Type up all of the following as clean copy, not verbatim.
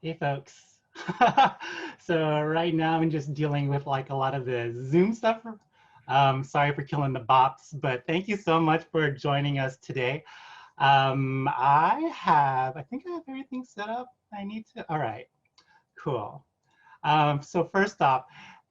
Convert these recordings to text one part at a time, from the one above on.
Hey folks. So right now I'm just dealing with like a lot of the Zoom stuff. Sorry for killing the bops, but thank you so much for joining us today. I think I have everything set up. I need to, all right, cool. So first off,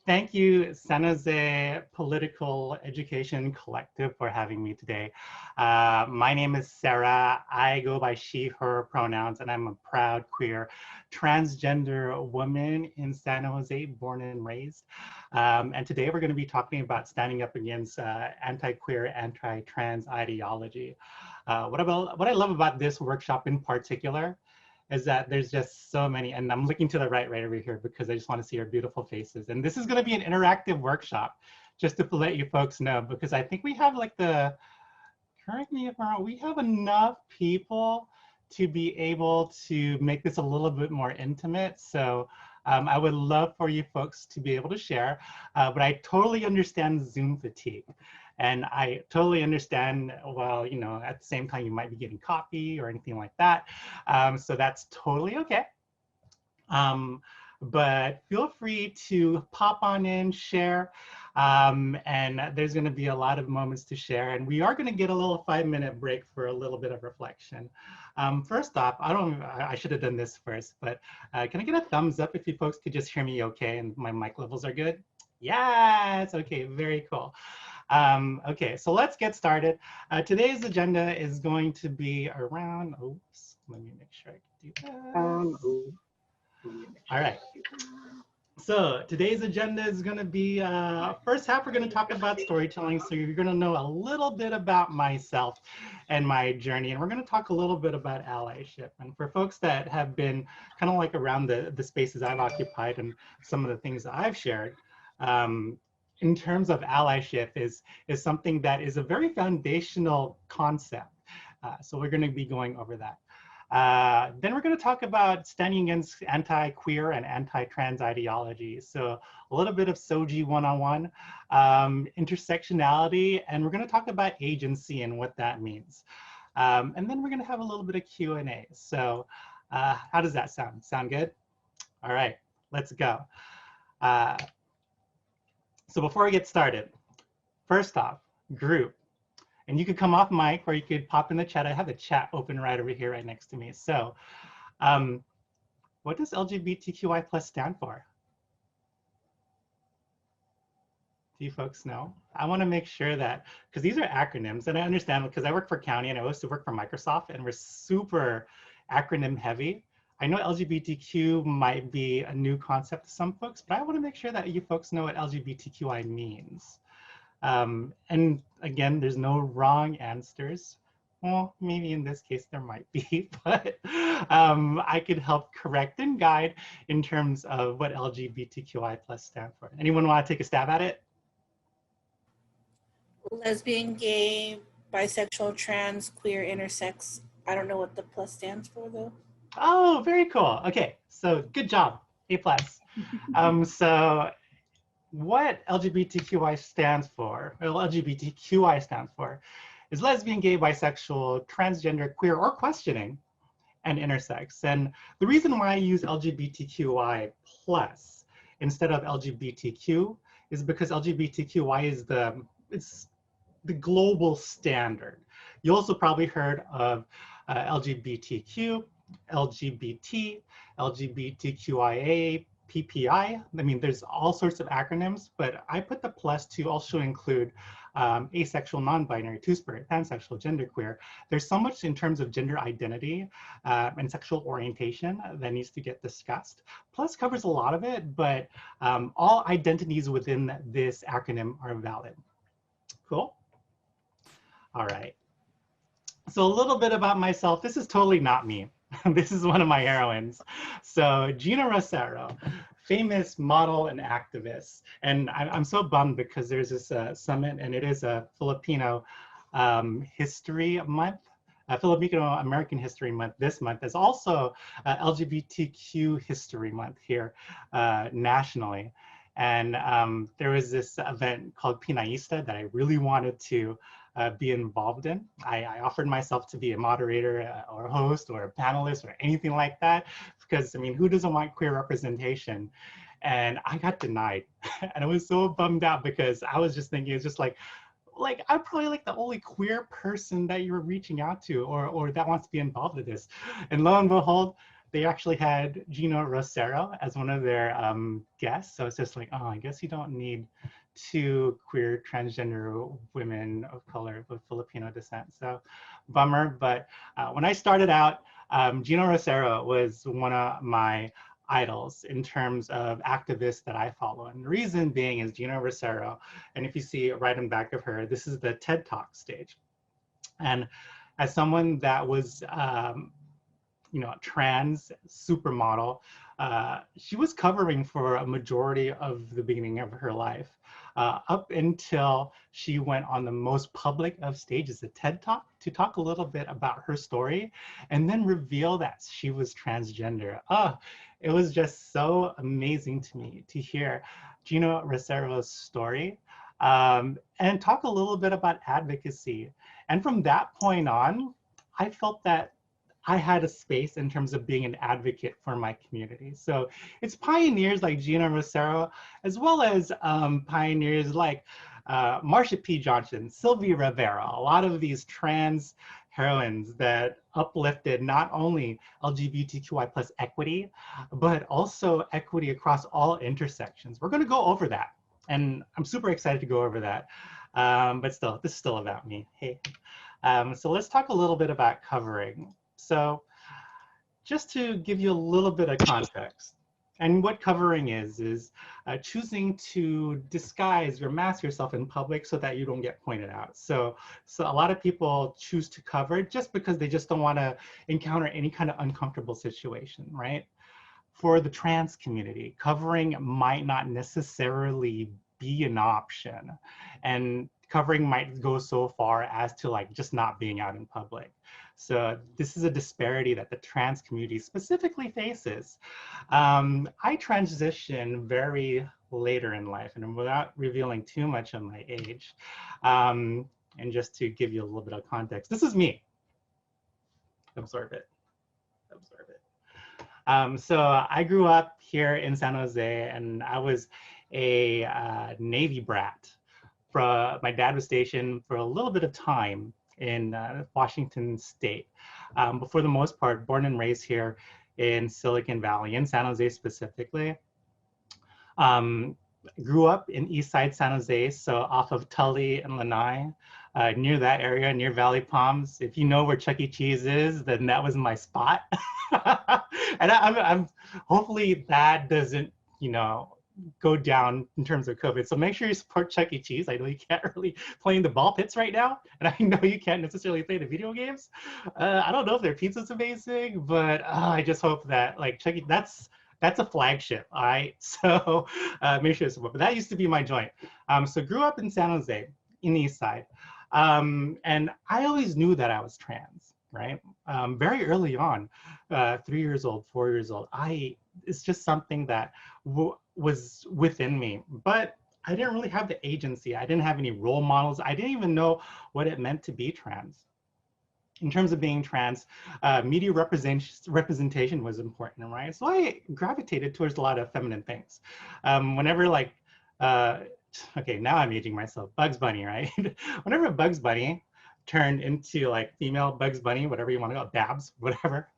thank you, San Jose Political Education Collective, for having me today. My name is Sera. I go by she, her pronouns, and I'm a proud queer transgender woman in San Jose, born and raised. And today we're going to be talking about standing up against anti-queer, anti-trans ideology. What I love about this workshop in particular is that there's just so many, and I'm looking to the right over here because I just want to see your beautiful faces. And this is going to be an interactive workshop, just to let you folks know, because I think we have like correct me if I'm wrong, we have enough people to be able to make this a little bit more intimate. So I would love for you folks to be able to share, but I totally understand Zoom fatigue. And I totally understand, well, you know, at the same time, you might be getting coffee or anything like that. So that's totally okay. But feel free to pop on in, share, and there's going to be a lot of moments to share. And we are going to get a little 5-minute break for a little bit of reflection. First off, I should have done this first, but can I get a thumbs up if you folks could just hear me okay and my mic levels are good? Yes, okay, very cool. Okay, so let's get started. Today's agenda is going to be around, oops, let me make sure I can do that. All right. So today's agenda is going to be, first half, we're going to talk about storytelling. So you're going to know a little bit about myself and my journey. And we're going to talk a little bit about allyship. And for folks that have been kind of like around the spaces I've occupied and some of the things that I've shared, in terms of allyship is something that is a very foundational concept. So we're going to be going over that. Then we're going to talk about standing against anti-queer and anti-trans ideologies. So a little bit of SOGI 101, intersectionality, and we're going to talk about agency and what that means. And then we're going to have a little bit of Q&A. So how does that sound? Sound good? All right, let's go. So before we get started, first off, group. And you could come off mic or you could pop in the chat. I have the chat open right over here, right next to me. So what does LGBTQI+ stand for? Do you folks know? I want to make sure that, because these are acronyms, and I understand because I work for county and I also work for Microsoft, and we're super acronym heavy. I know LGBTQ might be a new concept to some folks, but I want to make sure that you folks know what LGBTQI means. And again, there's no wrong answers. Well, maybe in this case there might be, but I could help correct and guide in terms of what LGBTQI+ stand for. Anyone want to take a stab at it? Lesbian, gay, bisexual, trans, queer, intersex. I don't know what the plus stands for though. Oh, very cool. Okay, so good job, A+. So what LGBTQI stands for, or LGBTQI stands for, is lesbian, gay, bisexual, transgender, queer, or questioning, and intersex. And the reason why I use LGBTQI+ instead of LGBTQ is because LGBTQI is it's the global standard. You also probably heard of LGBTQ, LGBT, LGBTQIA, PPI. I mean, there's all sorts of acronyms, but I put the plus to also include asexual, non-binary, two-spirit, pansexual, genderqueer. There's so much in terms of gender identity and sexual orientation that needs to get discussed. Plus covers a lot of it, but all identities within this acronym are valid. Cool. All right. So a little bit about myself. This is totally not me. This is one of my heroines. So Gina Rosero, famous model and activist. And I'm so bummed because there's this summit, and it is a Filipino history month, Filipino American History Month this month. There's also LGBTQ History Month here nationally. And there was this event called Pinaista that I really wanted to be involved in. I offered myself to be a moderator or a host or a panelist or anything like that, because I mean, who doesn't want queer representation? And I got denied. And I was so bummed out because I was just thinking, it's just like I'm probably like the only queer person that you were reaching out to or that wants to be involved with this. And lo and behold, they actually had Gina Rosero as one of their guests. So it's just like, oh, I guess you don't need two queer transgender women of color with Filipino descent. So bummer. But when I started out, Gina Rosero was one of my idols in terms of activists that I follow. And the reason being is Gina Rosero, and if you see right in back of her, this is the TED Talk stage. And as someone that was you know, trans supermodel, she was covering for a majority of the beginning of her life, up until she went on the most public of stages, the TED Talk, to talk a little bit about her story and then reveal that she was transgender. Oh, it was just so amazing to me to hear Gina Rosero's story and talk a little bit about advocacy. And from that point on, I felt that I had a space in terms of being an advocate for my community. So it's pioneers like Gina Rosero, as well as pioneers like Marsha P. Johnson, Sylvia Rivera, a lot of these trans heroines that uplifted not only LGBTQI plus equity, but also equity across all intersections. We're gonna go over that. And I'm super excited to go over that. But still, this is still about me, hey. So let's talk a little bit about covering. So just to give you a little bit of context, and what covering is choosing to disguise or mask yourself in public so that you don't get pointed out. So a lot of people choose to cover just because they just don't want to encounter any kind of uncomfortable situation, right? For the trans community, covering might not necessarily be an option, and covering might go so far as to like just not being out in public. So this is a disparity that the trans community specifically faces. I transitioned very later in life, and without revealing too much of my age, and just to give you a little bit of context, this is me. Absorb it, absorb it. So I grew up here in San Jose, and I was a Navy brat. My dad was stationed for a little bit of time in Washington State, but for the most part, born and raised here in Silicon Valley, in San Jose specifically. Grew up in East Side San Jose, so off of Tully and Lanai, near that area, near Valley Palms. If you know where Chuck E. Cheese is, then that was my spot. And I'm hopefully that doesn't, you know, go down in terms of COVID. So make sure you support Chuck E. Cheese. I know you can't really play in the ball pits right now, and I know you can't necessarily play the video games. I don't know if their pizza's amazing, but I just hope that like Chuck E. That's a flagship. All right, so make sure to support. But that used to be my joint. So grew up in San Jose, in the East Side, and I always knew that I was trans. Right, very early on, 3 years old, 4 years old. It's just something that was within me, but I didn't really have the agency. I didn't have any role models. I didn't even know what it meant to be trans. In terms of being trans, media representation was important, right? So I gravitated towards a lot of feminine things. Whenever like, okay, now I'm aging myself, Bugs Bunny, right? Whenever Bugs Bunny turned into like female Bugs Bunny, whatever you want to call it, Babs, whatever,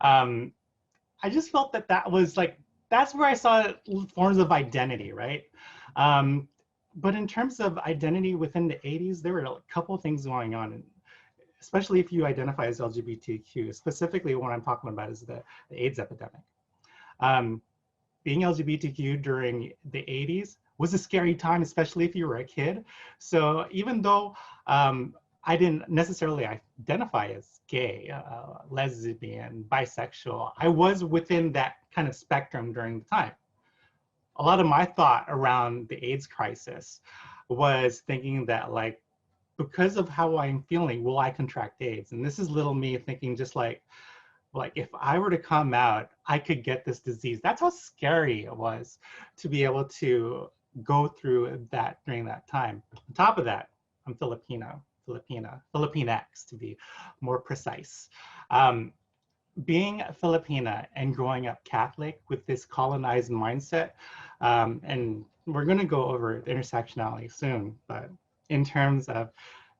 I just felt that that was like, that's where I saw forms of identity, right? But in terms of identity within the 80s, there were a couple of things going on, especially if you identify as LGBTQ. Specifically, what I'm talking about is the AIDS epidemic. Being LGBTQ during the 80s was a scary time, especially if you were a kid. So even though I didn't necessarily identify as gay, lesbian, bisexual, I was within that kind of spectrum during the time. A lot of my thought around the AIDS crisis was thinking that like, because of how I'm feeling, will I contract AIDS? And this is little me thinking just like if I were to come out, I could get this disease. That's how scary it was to be able to go through that during that time. On top of that, I'm Filipino. Filipina, Filipinx to be more precise. Being Filipina and growing up Catholic with this colonized mindset, and we're going to go over intersectionality soon, but in terms of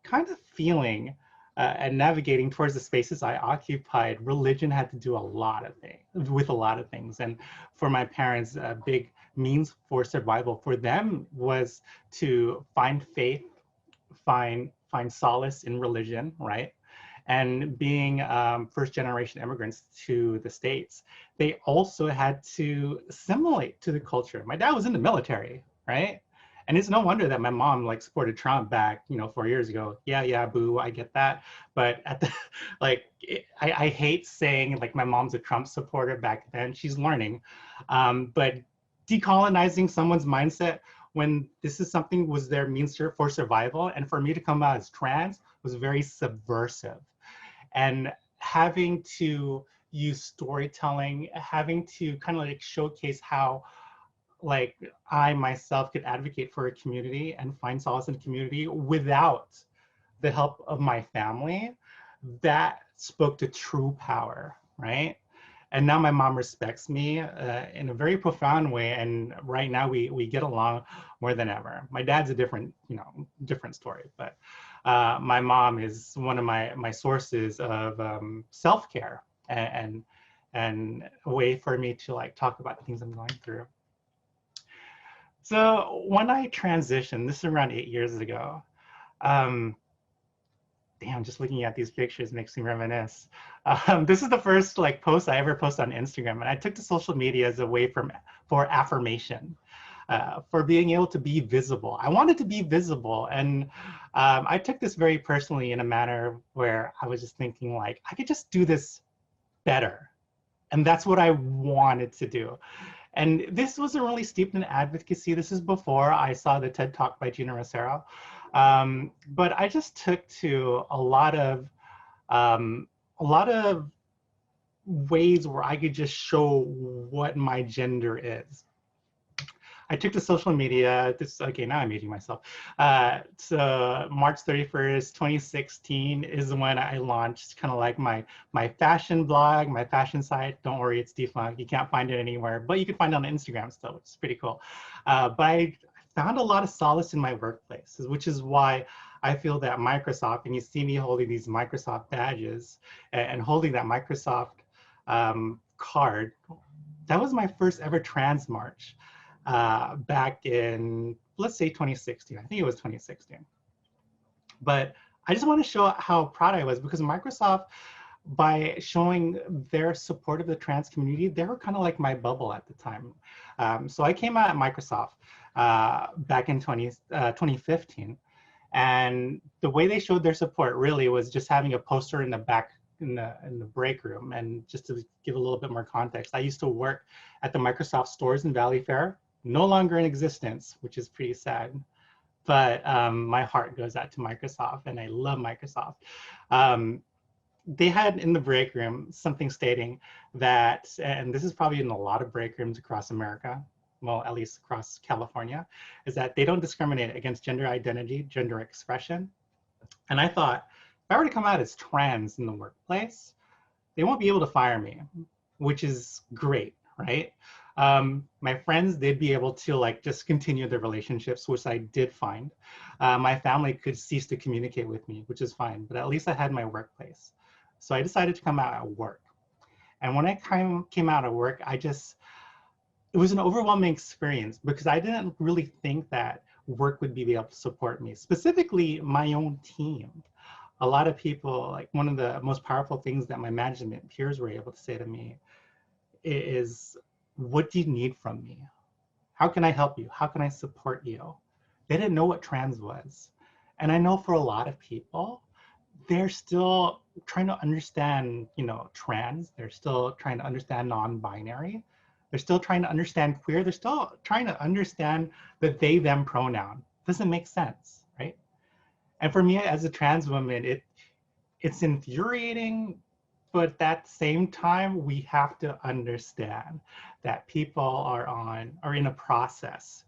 kind of feeling and navigating towards the spaces I occupied, religion had to do a lot of things with a lot of things. And for my parents, a big means for survival for them was to find faith, find solace in religion, right? And being first generation immigrants to the States, they also had to assimilate to the culture. My dad was in the military, right? And it's no wonder that my mom like supported Trump back, 4 years ago. Yeah, boo, I get that. But at the, I hate saying like my mom's a Trump supporter back then. She's learning. But decolonizing someone's mindset when this is something was their means for survival, and for me to come out as trans was very subversive. And having to use storytelling, having to kind of like showcase how like I myself could advocate for a community and find solace in the community without the help of my family, that spoke to true power, right? And now my mom respects me in a very profound way, and right now we get along more than ever. My dad's a different story, but my mom is one of my sources of self-care and a way for me to like talk about the things I'm going through. So when I transitioned, this is around 8 years ago, damn, just looking at these pictures makes me reminisce. This is the first like post I ever posted on Instagram, and I took to social media as a way for affirmation, for being able to be visible. I wanted to be visible, and I took this very personally in a manner where I was just thinking like, I could just do this better. And that's what I wanted to do. And this wasn't really steeped in advocacy. This is before I saw the TED Talk by Sera. But I just took to a lot of ways where I could just show what my gender is. I took to social media. Okay, now I'm aging myself. So March 31st, 2016 is when I launched kind of like my fashion blog, my fashion site. Don't worry, it's defunct. You can't find it anywhere, but you can find it on Instagram still, which is pretty cool. But I found a lot of solace in my workplace, which is why I feel that Microsoft, and you see me holding these Microsoft badges and holding that Microsoft card, that was my first ever trans march. Back in, let's say 2016, I think it was 2016. But I just want to show how proud I was, because Microsoft, by showing their support of the trans community, they were kind of like my bubble at the time. So I came out at Microsoft back in 2015. And the way they showed their support really was just having a poster in the back in the break room. And just to give a little bit more context, I used to work at the Microsoft stores in Valley Fair, no longer in existence, which is pretty sad. But my heart goes out to Microsoft, and I love Microsoft. They had in the break room something stating that, and this is probably in a lot of break rooms across America, well, at least across California, is that they don't discriminate against gender identity, gender expression. And I thought, if I were to come out as trans in the workplace, they won't be able to fire me, which is great, right? My friends, they'd be able to like just continue their relationships, which I did find. My family could cease to communicate with me, which is fine, but at least I had my workplace. So I decided to come out at work. And when I came out at work, it was an overwhelming experience, because I didn't really think that work would be able to support me, specifically my own team. A lot of people, like one of the most powerful things that my management peers were able to say to me is, what do you need from me? How can I help you? How can I support you? They didn't know what trans was. And I know for a lot of people, they're still trying to understand, trans. They're still trying to understand non-binary. They're still trying to understand queer. They're still trying to understand the they, them pronoun. Doesn't make sense, right? And for me as a trans woman, it's infuriating, but at the same time, we have to understand that people are in a process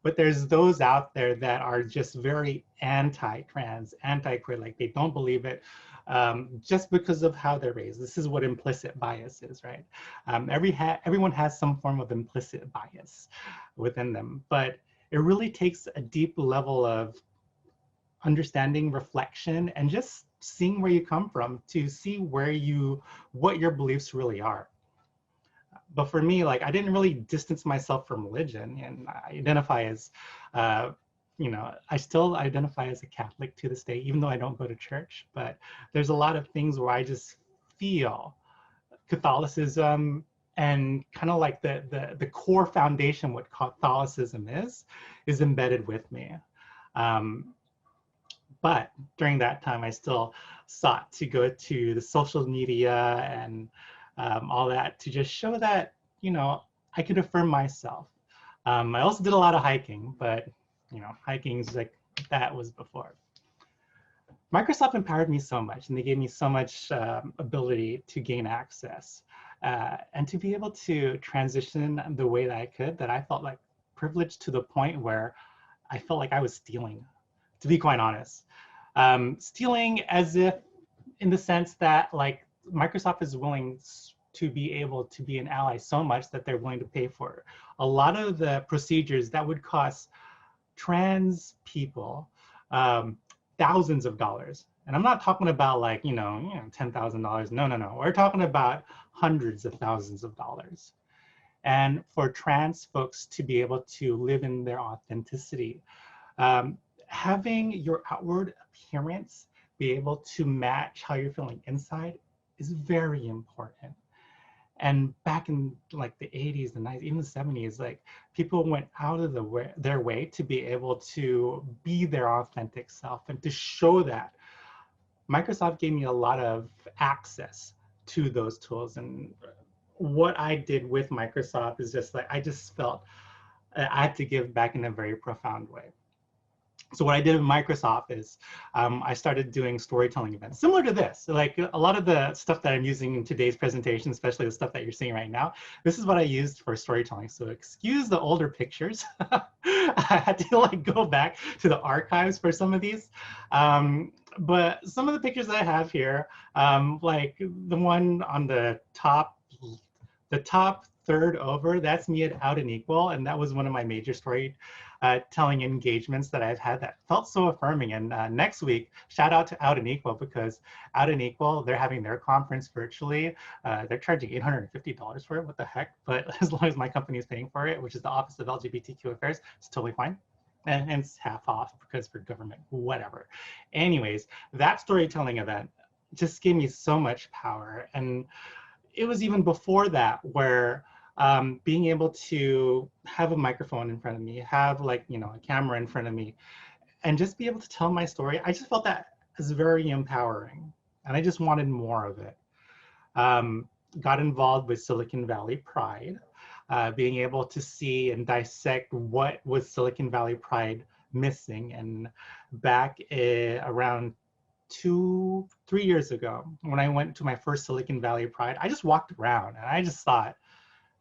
But there's those out there that are just very anti-trans, anti-queer, like they don't believe it just because of how they're raised. This is what implicit bias is, right? Everyone has some form of implicit bias within them, but it really takes a deep level of understanding, reflection, and just seeing where you come from to see what your beliefs really are. But for me, like I didn't really distance myself from religion, and I identify as, I still identify as a Catholic to this day, even though I don't go to church. But there's a lot of things where I just feel Catholicism and kind of like the core foundation, what Catholicism is embedded with me. But during that time, I still sought to go to the social media and all that to just show that, I could affirm myself. I also did a lot of hiking, but, hiking is like, that was before. Microsoft empowered me so much, and they gave me so much ability to gain access and to be able to transition the way that I could, that I felt like privileged to the point where I felt like I was stealing, to be quite honest. Stealing as if, in the sense that like Microsoft is willing to be able to be an ally so much that they're willing to pay for a lot of the procedures that would cost trans people thousands of dollars. And I'm not talking about like, $10,000. No. We're talking about hundreds of thousands of dollars. And for trans folks to be able to live in their authenticity, having your outward appearance be able to match how you're feeling inside is very important. And back in like the 80s, the 90s, even the 70s, like people went out of their way to be able to be their authentic self and to show that. Microsoft gave me a lot of access to those tools. And what I did with Microsoft is just like, I just felt I had to give back in a very profound way. So what I did with Microsoft is I started doing storytelling events similar to this. Like a lot of the stuff that I'm using in today's presentation, especially the stuff that you're seeing right now, this is what I used for storytelling. So excuse the older pictures. I had to like go back to the archives for some of these. But some of the pictures that I have here, like the one on the top third over, that's me at Out and Equal. And that was one of my major storytelling engagements that I've had that felt so affirming. And next week, shout out to Out and Equal, because Out and Equal, they're having their conference virtually. They're charging $850 for it, what the heck? But as long as my company is paying for it, which is the Office of LGBTQ Affairs, it's totally fine. And it's half off because for government, whatever. Anyways, that storytelling event just gave me so much power. And it was even before that where being able to have a microphone in front of me, have like, a camera in front of me, and just be able to tell my story, I just felt that as very empowering. And I just wanted more of it. Got involved with Silicon Valley Pride, being able to see and dissect what was Silicon Valley Pride missing. And back around 2-3 years ago, when I went to my first Silicon Valley Pride, I just walked around and I just thought,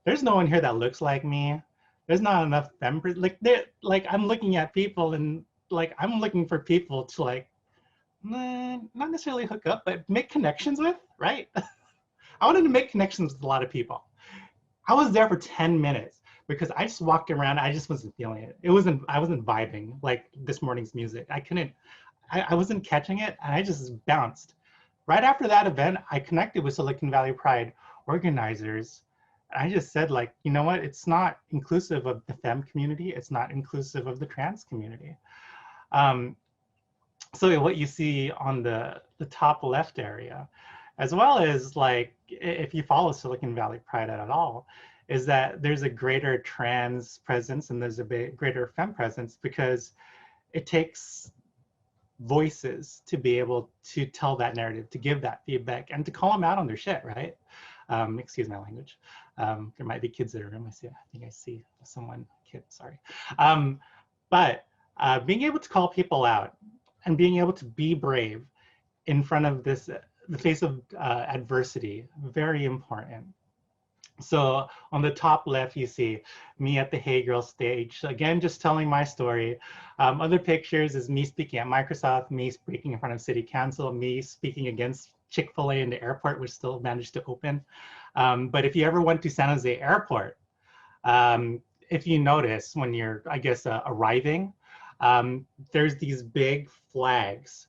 there's no one here that looks like me. There's not enough members. Like I'm looking at people and like I'm looking for people to like, not necessarily hook up, but make connections with, right? I wanted to make connections with a lot of people. I was there for 10 minutes because I just walked around. I just wasn't feeling it. I wasn't vibing like this morning's music. I wasn't catching it, and I just bounced. Right after that event, I connected with Silicon Valley Pride organizers. I just said, like, you know what? It's not inclusive of the femme community. It's not inclusive of the trans community. So what you see on the top left area, as well as like, if you follow Silicon Valley Pride at all, is that there's a greater trans presence and there's a greater femme presence, because it takes voices to be able to tell that narrative, to give that feedback, and to call them out on their shit, right? Excuse my language. There might be kids in the room. I think I see someone, kid, sorry. But being able to call people out and being able to be brave in front of the face of adversity, very important. So on the top left, you see me at the Hey Girl stage. Again, just telling my story. Other pictures is me speaking at Microsoft, me speaking in front of City Council, me speaking against Chick-fil-A in the airport, which still managed to open. But if you ever went to San Jose Airport, if you notice when you're, I guess, arriving, there's these big flags,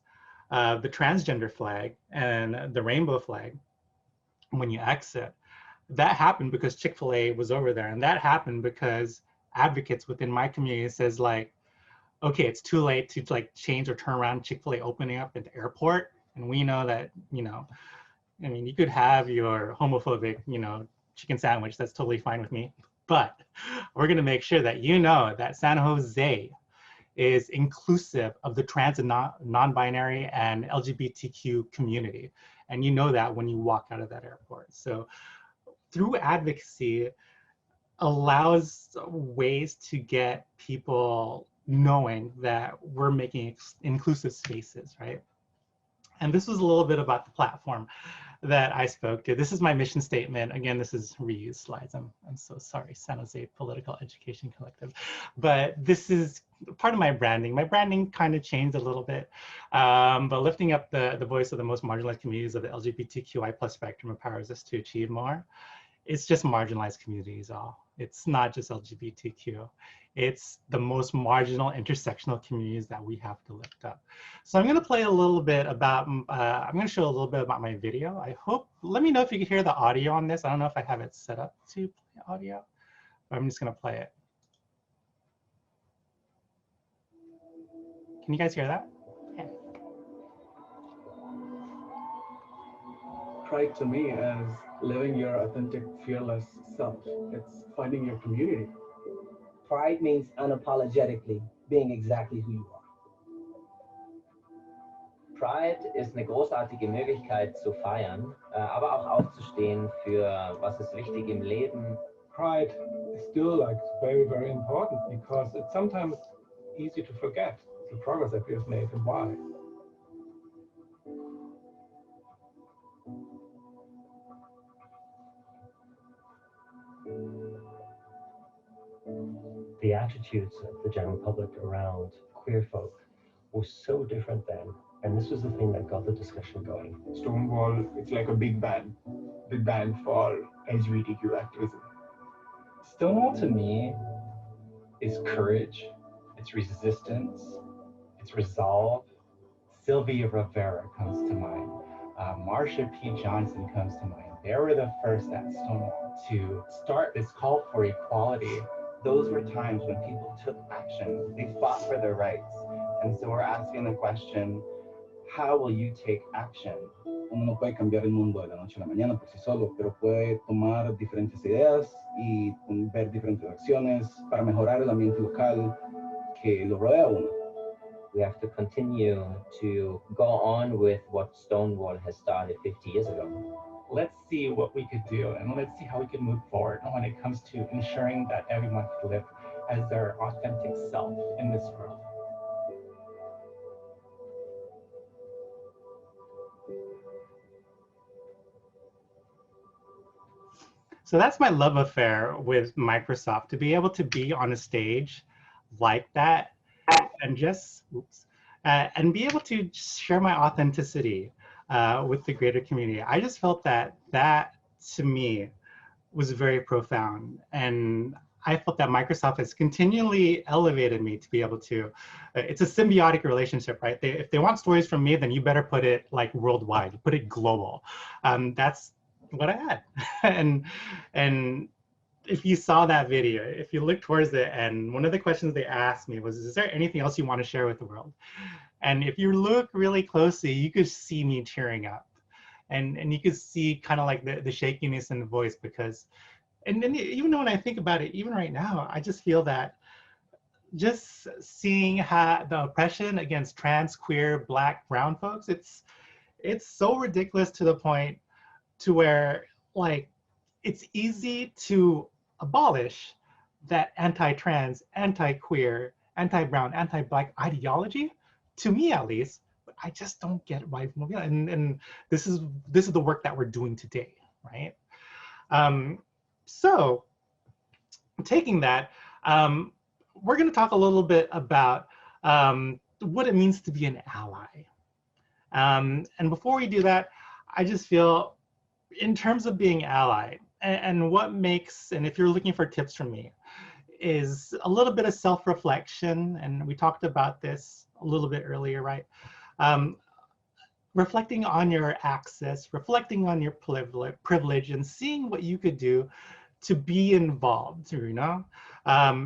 the transgender flag and the rainbow flag when you exit. That happened because Chick-fil-A was over there. And that happened because advocates within my community says like, okay, it's too late to like change or turn around Chick-fil-A opening up at the airport. And we know that, you know, I mean, you could have your homophobic, you know, chicken sandwich. That's totally fine with me. But we're going to make sure that you know that San Jose is inclusive of the trans and non-binary and LGBTQ community. And you know that when you walk out of that airport. So through advocacy allows ways to get people knowing that we're making inclusive spaces, right? And this was a little bit about the platform that I spoke to. This is my mission statement. Again, this is reused slides. I'm so sorry, San Jose Political Education Collective. But this is part of my branding. My branding kind of changed a little bit, but lifting up the voice of the most marginalized communities of the LGBTQI plus spectrum empowers us to achieve more. It's just marginalized communities all. It's not just LGBTQ. It's the most marginal intersectional communities that we have to lift up. So I'm gonna play a little bit about, I'm gonna show a little bit about my video. I hope, let me know if you can hear the audio on this. I don't know if I have it set up to play audio, but I'm just gonna play it. Can you guys hear that? Yeah. Pride to me is living your authentic, fearless self. It's finding your community. Pride means unapologetically being exactly who you are. Pride ist eine großartige Möglichkeit zu feiern, aber auch aufzustehen für was ist wichtig im Leben. Pride is still like very, very important because it's sometimes easy to forget the progress that we have made and why. The attitudes of the general public around queer folk were so different then, and this was the thing that got the discussion going. Stonewall, it's like a big band for LGBTQ activism. Stonewall to me is courage, it's resistance, it's resolve. Sylvia Rivera comes to mind. Marsha P. Johnson comes to mind. They were the first at Stonewall to start this call for equality. Those were times when people took action. They fought for their rights. And so we're asking the question, how will you take action? Uno no puede cambiar el mundo de la noche a la mañana por sí solo, pero puede tomar diferentes ideas y ver diferentes acciones para mejorar el ambiente local que lo rodea a uno. We have to continue to go on with what Stonewall has started 50 years ago. Let's see what we could do, and let's see how we can move forward when it comes to ensuring that everyone can live as their authentic self in this world. So that's my love affair with Microsoft, to be able to be on a stage like that and just, and be able to share my authenticity with the greater community. I just felt that that, to me, was very profound. And I felt that Microsoft has continually elevated me to be able to, it's a symbiotic relationship, right? If they want stories from me, then you better put it like worldwide, put it global. That's what I had. and if you saw that video, if you look towards it, and one of the questions they asked me was, is there anything else you want to share with the world? And if you look really closely, you could see me tearing up. And you could see kind of like the shakiness in the voice, because, and then even when I think about it, even right now, I just feel that just seeing how the oppression against trans, queer, Black, brown folks, it's so ridiculous to the point to where, like, it's easy to abolish that anti-trans, anti-queer, anti-brown, anti-Black ideology, to me at least, but I just don't get why. And this is the work that we're doing today, right? So taking that, we're going to talk a little bit about what it means to be an ally. And before we do that, I just feel in terms of being ally and what makes, and if you're looking for tips from me, is a little bit of self-reflection. And we talked about this a little bit earlier, right? Reflecting on your access, reflecting on your privilege, and seeing what you could do to be involved, you know?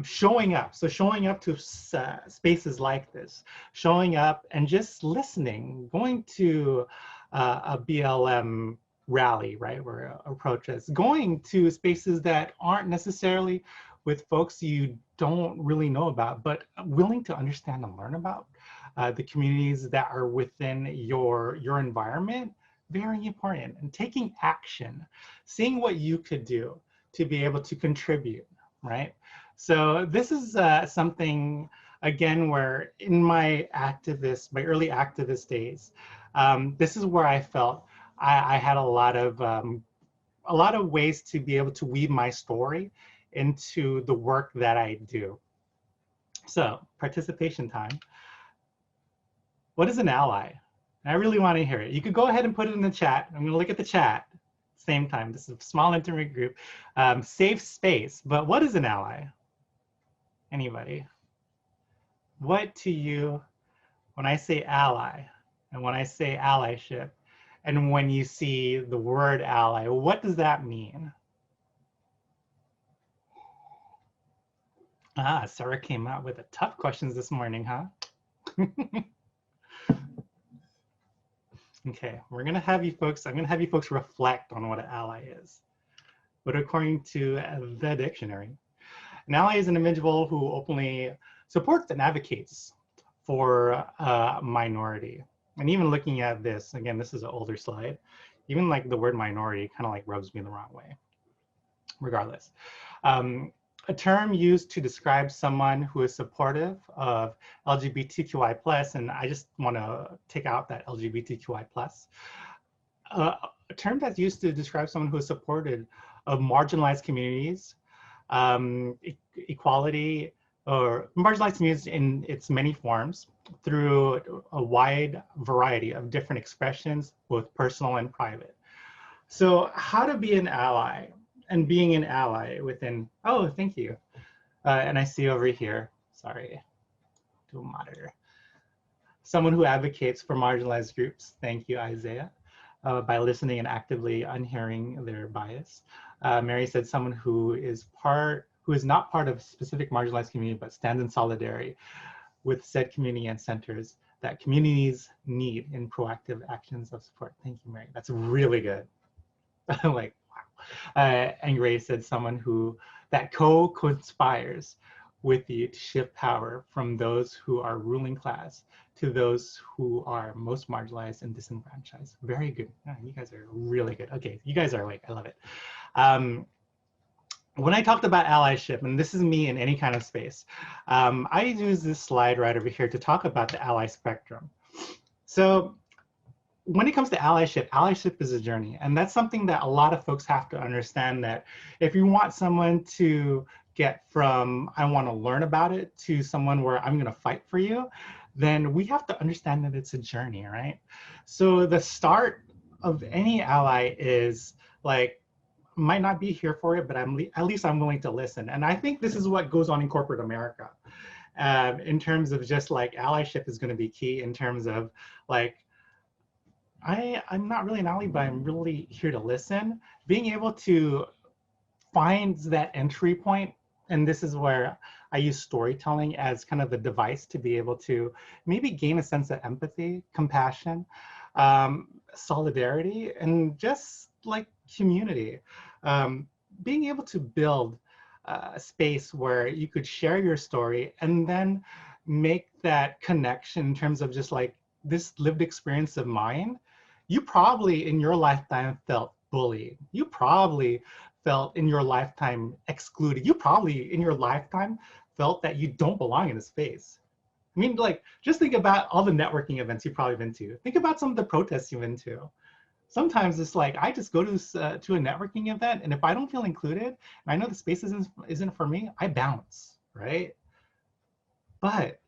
Showing up. So showing up to spaces like this, showing up and just listening, going to a BLM rally, right, or a protest, going to spaces that aren't necessarily with folks you don't really know about, but willing to understand and learn about. The communities that are within your environment, very important. And taking action, seeing what you could do to be able to contribute, right? So this is something, again, where in my early activist days, this is where I felt I had a lot of ways to be able to weave my story into the work that I do. So participation time. What is an ally? I really want to hear it. You could go ahead and put it in the chat. I'm going to look at the chat. Same time. This is a small intimate group. Safe space. But what is an ally? Anybody? What to you, when I say ally, and when I say allyship, and when you see the word ally, what does that mean? Ah, Sera came out with the tough questions this morning, huh? Okay, I'm going to have you folks reflect on what an ally is. But according to the dictionary, an ally is an individual who openly supports and advocates for a minority. And even looking at this, again, this is an older slide, even like the word minority kind of like rubs me the wrong way, regardless. A term used to describe someone who is supportive of LGBTQI+, and I just want to take out that LGBTQI+. A term that's used to describe someone who is supportive of marginalized communities, equality, or marginalized communities in its many forms through a wide variety of different expressions, both personal and private. So how to be an ally? And being an ally within, oh, thank you. And I see over here, sorry, to monitor. Someone who advocates for marginalized groups, thank you, Isaiah, by listening and actively unhearing their bias. Mary said someone who is not part of a specific marginalized community, but stands in solidarity with said community and centers that communities need in proactive actions of support. Thank you, Mary. That's really good. Like, and Grace said someone that co-conspires with you to shift power from those who are ruling class to those who are most marginalized and disenfranchised. Very good. You guys are really good. Okay, you guys are like, I love it. When I talked about allyship, and this is me in any kind of space, I use this slide right over here to talk about the ally spectrum. So when it comes to allyship is a journey. And that's something that a lot of folks have to understand, that if you want someone to get from, I want to learn about it, to someone where I'm going to fight for you, then we have to understand that it's a journey, right? So the start of any ally is like, might not be here for it, but at least I'm willing to listen. And I think this is what goes on in corporate America. In terms of just like allyship is going to be key in terms of like, I'm not really an ally, but I'm really here to listen. Being able to find that entry point, and this is where I use storytelling as kind of the device to be able to maybe gain a sense of empathy, compassion, solidarity, and just like community. Being able to build a space where you could share your story and then make that connection in terms of just like this lived experience of mine. You probably in your lifetime felt bullied. You probably felt in your lifetime excluded. You probably in your lifetime felt that you don't belong in a space. I mean, like, just think about all the networking events you've probably been to. Think about some of the protests you've been to. Sometimes it's like, I just go to a networking event, and if I don't feel included, and I know the space isn't for me, I bounce, right? But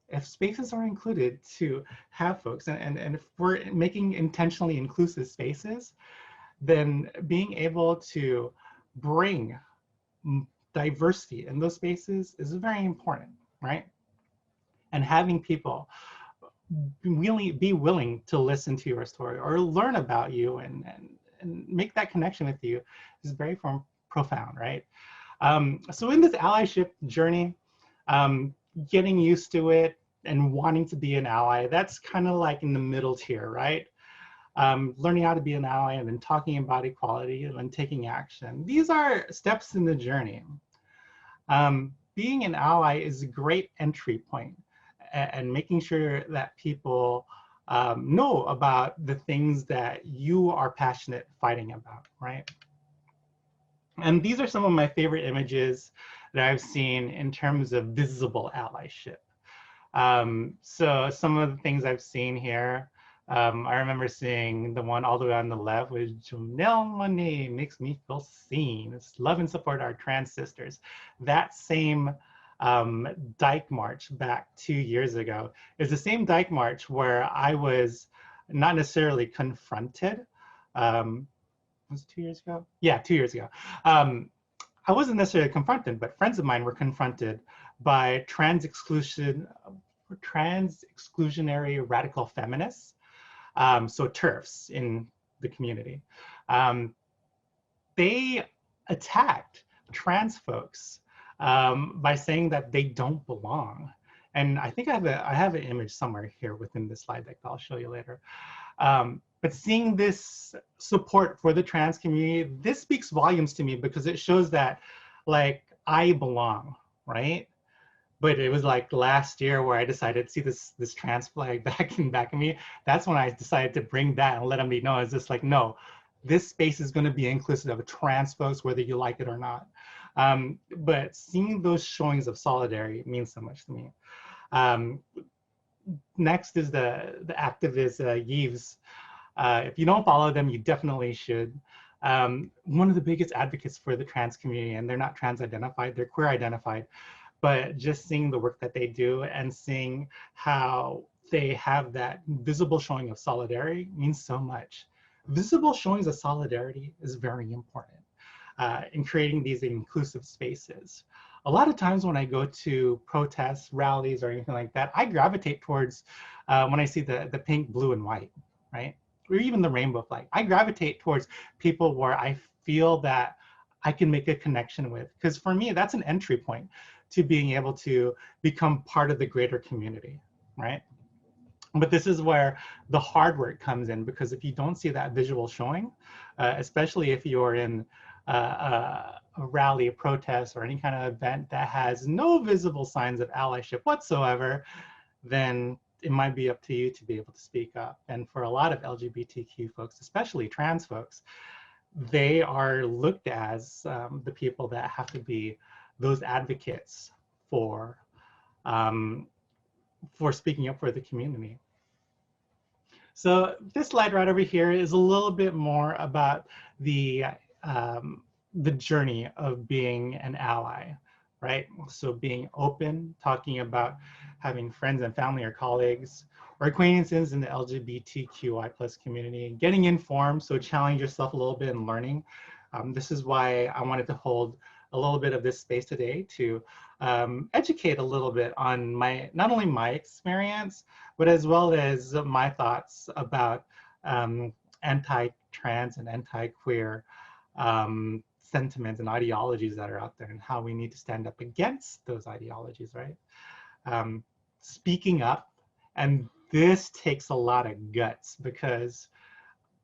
if spaces are included to have folks, and if we're making intentionally inclusive spaces, then being able to bring diversity in those spaces is very important, right? And having people be willing to listen to your story or learn about you and make that connection with you is very profound, right? So in this allyship journey, getting used to it and wanting to be an ally, that's kind of like in the middle tier, right? Learning how to be an ally and then talking about equality and then taking action. These are steps in the journey. Being an ally is a great entry point, and making sure that people know about the things that you are passionate fighting about, right? And these are some of my favorite images that I've seen in terms of visible allyship. So some of the things I've seen here, I remember seeing the one all the way on the left with Janelle Monáe, makes me feel seen. It's love and support our trans sisters. That same Dyke March back 2 years ago is the same Dyke March where I was not necessarily confronted. Was it 2 years ago? Yeah, 2 years ago. I wasn't necessarily confronted, but friends of mine were confronted by trans exclusionary radical feminists, so TERFs in the community. They attacked trans folks by saying that they don't belong. And I think I have an image somewhere here within this slide deck that I'll show you later. But seeing this support for the trans community, this speaks volumes to me because it shows that, like, I belong, right? But it was like last year where I decided to see this trans flag back in me. That's when I decided to bring that and let them know. It's just like, no, this space is going to be inclusive of trans folks, whether you like it or not. But seeing those showings of solidarity means so much to me. Next is the activist Yves. If you don't follow them, you definitely should. One of the biggest advocates for the trans community, and they're not trans identified, they're queer identified, but just seeing the work that they do and seeing how they have that visible showing of solidarity means so much. Visible showings of solidarity is very important in creating these inclusive spaces. A lot of times when I go to protests, rallies, or anything like that, I gravitate towards when I see the pink, blue, and white, right? Or even the rainbow flag. I gravitate towards people where I feel that I can make a connection with, because for me, that's an entry point to being able to become part of the greater community, right? But this is where the hard work comes in, because if you don't see that visual showing, especially if you're in a rally, a protest, or any kind of event that has no visible signs of allyship whatsoever, then it might be up to you to be able to speak up. And for a lot of LGBTQ folks, especially trans folks, they are looked as the people that have to be those advocates for speaking up for the community. So this slide right over here is a little bit more about the journey of being an ally, right? So being open, talking about having friends and family or colleagues or acquaintances in the LGBTQI+ community, getting informed, so challenge yourself a little bit in learning. This is why I wanted to hold a little bit of this space today to educate a little bit on not only my experience, but as well as my thoughts about anti-trans and anti-queer sentiments and ideologies that are out there, and how we need to stand up against those ideologies, right? Speaking up, and this takes a lot of guts, because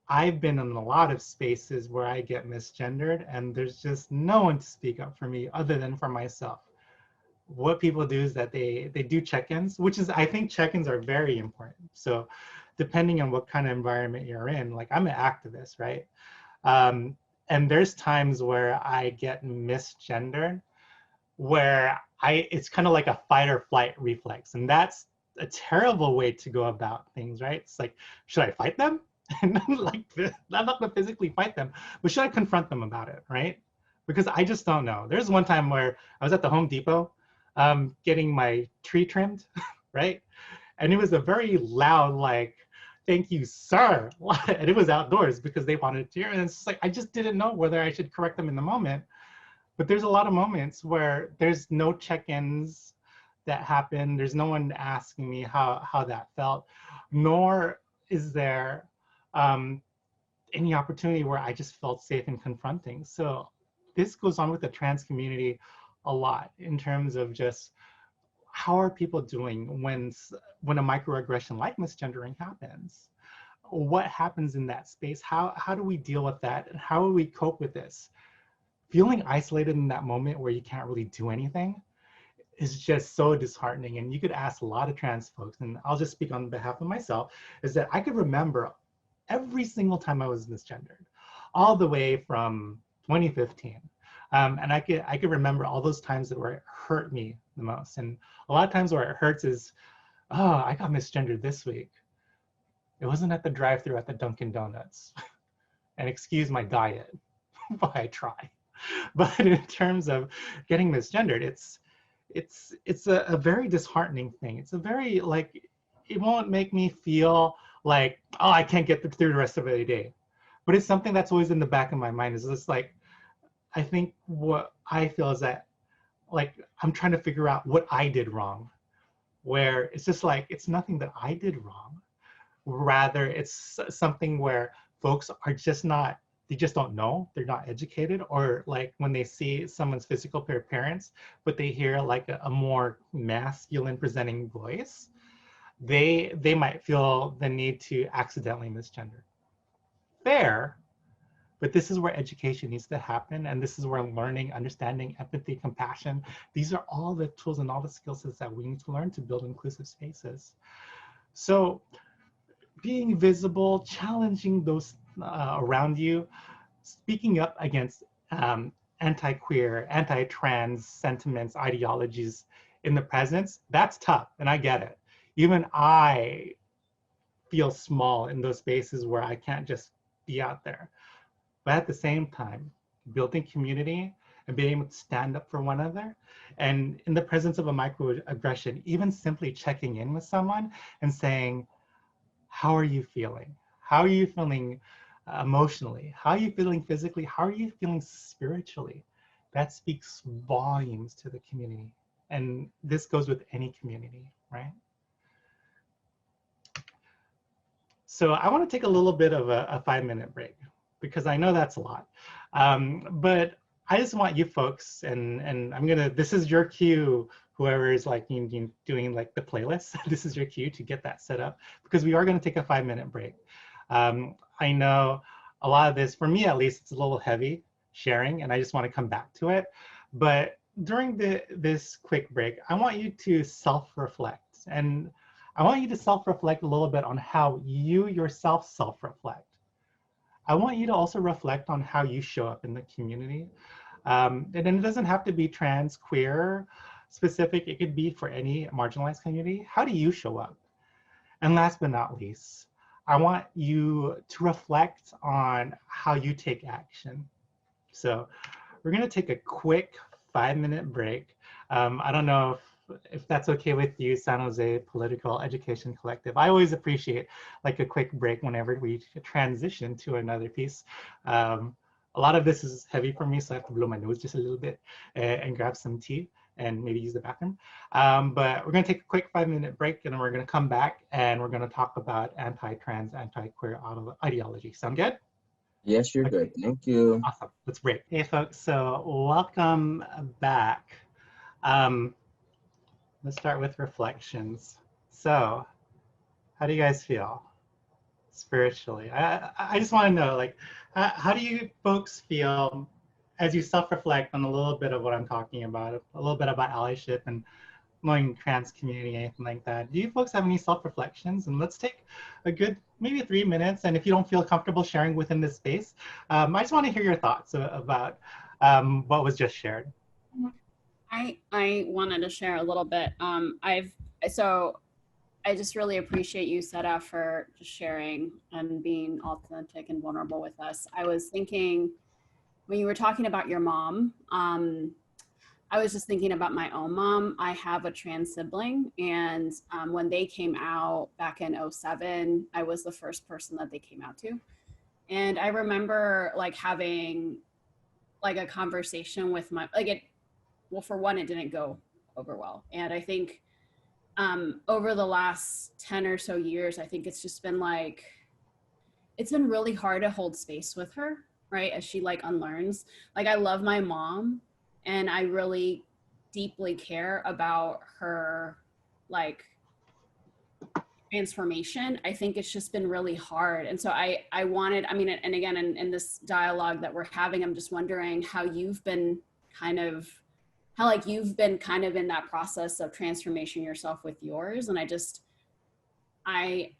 I've been in a lot of spaces where I get misgendered and there's just no one to speak up for me other than for myself. What people do is that they do check-ins, which is, I think check-ins are very important. So depending on what kind of environment you're in, like I'm an activist, right? And there's times where I get misgendered, where it's kind of like a fight or flight reflex. And that's a terrible way to go about things, right? It's like, should I fight them? And like, I'm not gonna physically fight them, but should I confront them about it, right? Because I just don't know. There's one time where I was at the Home Depot getting my tree trimmed, right? And it was a very loud, like, thank you, sir. And it was outdoors because they wanted to hear. And it's just like, I just didn't know whether I should correct them in the moment. But there's a lot of moments where there's no check-ins that happen. There's no one asking me how that felt, nor is there any opportunity where I just felt safe in confronting. So this goes on with the trans community a lot in terms of just how are people doing when a microaggression like misgendering happens? What happens in that space? How do we deal with that? And how do we cope with this? Feeling isolated in that moment where you can't really do anything is just so disheartening. And you could ask a lot of trans folks, and I'll just speak on behalf of myself, is that I could remember every single time I was misgendered, all the way from 2015. And I could remember all those times that where it hurt me the most. And a lot of times where it hurts is, oh, I got misgendered this week. It wasn't at the drive-thru at the Dunkin' Donuts. And excuse my diet, but I try. But in terms of getting misgendered, it's a very disheartening thing. It's a very, like, it won't make me feel like, oh, I can't get through the rest of the day. But it's something that's always in the back of my mind. Is just like, I think what I feel is that, like, I'm trying to figure out what I did wrong, where it's just like, it's nothing that I did wrong. Rather, it's something where folks are just not, they just don't know, they're not educated, or like when they see someone's physical appearance, but they hear like a more masculine presenting voice, they might feel the need to accidentally misgender. Fair. But this is where education needs to happen. And this is where learning, understanding, empathy, compassion, these are all the tools and all the skill sets that we need to learn to build inclusive spaces. So being visible, challenging those around you, speaking up against anti-queer, anti-trans sentiments, ideologies in the presence, that's tough, and I get it. Even I feel small in those spaces where I can't just be out there. But at the same time, building community and being able to stand up for one another, and in the presence of a microaggression, even simply checking in with someone and saying, how are you feeling? How are you feeling emotionally? How are you feeling physically? How are you feeling spiritually? That speaks volumes to the community. And this goes with any community, right? So I want to take a little bit of a 5-minute break, because I know that's a lot. But I just want you folks, and I'm gonna, this is your cue, whoever is like doing like the playlist, this is your cue to get that set up, because we are gonna take a 5-minute break. I know a lot of this, for me at least, it's a little heavy sharing, and I just wanna come back to it. But during this quick break, I want you to self-reflect. And I want you to self-reflect a little bit on how you yourself self-reflect. I want you to also reflect on how you show up in the community. And it doesn't have to be trans, queer specific. It could be for any marginalized community. How do you show up? And last but not least, I want you to reflect on how you take action. So we're gonna take a quick 5-minute break. I don't know if that's okay with you, San Jose Political Education Collective. I always appreciate like a quick break whenever we transition to another piece. A lot of this is heavy for me, so I have to blow my nose just a little bit and grab some tea and maybe use the bathroom. But we're gonna take a quick 5-minute break, and then we're gonna come back and we're gonna talk about anti-trans, anti-queer ideology. Sound good? Yes, you're good. Thank you. Awesome. Let's break. Hey, folks. So welcome back. Let's start with reflections. So, how do you guys feel spiritually? I just want to know, like, how do you folks feel as you self-reflect on a little bit of what I'm talking about, a little bit about allyship and knowing trans community, anything like that? Do you folks have any self-reflections? And let's take a good, maybe 3 minutes. And if you don't feel comfortable sharing within this space, I just want to hear your thoughts about what was just shared. I wanted to share a little bit. So I just really appreciate you, Sera, for just sharing and being authentic and vulnerable with us. I was thinking, when you were talking about your mom, I was just thinking about my own mom. I have a trans sibling, and when they came out back in 2007, I was the first person that they came out to. And I remember like having like a conversation with my, well, for one, it didn't go over well. And I think over the last 10 or so years, I think it's just been like, it's been really hard to hold space with her, right? As she like unlearns. Like, I love my mom and I really deeply care about her like transformation. I think it's just been really hard. And so I wanted, I mean, and again, in this dialogue that we're having, I'm just wondering how you've been kind of, how like you've been kind of in that process of transformation yourself with yours. And I just, I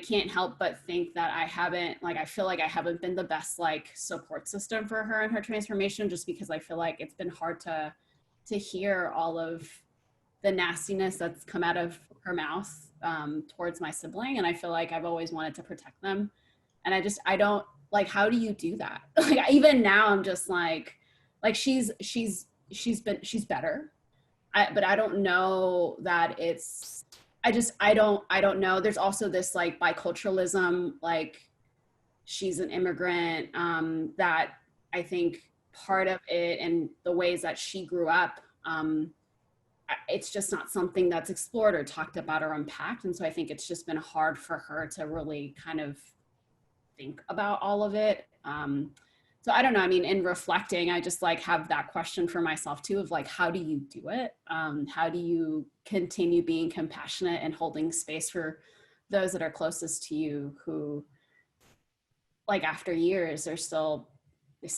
can't help but think that I haven't, like, I feel like I haven't been the best like support system for her in her transformation, just because I feel like it's been hard to hear all of the nastiness that's come out of her mouth towards my sibling. And I feel like I've always wanted to protect them. And I don't, like, how do you do that? Like, even now I'm just like she's better. But I don't know that it's, I don't know. There's also this like biculturalism, like she's an immigrant, that I think part of it and the ways that she grew up, it's just not something that's explored or talked about or unpacked. And so I think it's just been hard for her to really kind of think about all of it. So I don't know, I mean, in reflecting, I just like have that question for myself too, of like, how do you do it? How do you continue being compassionate and holding space for those that are closest to you who, like, after years, they still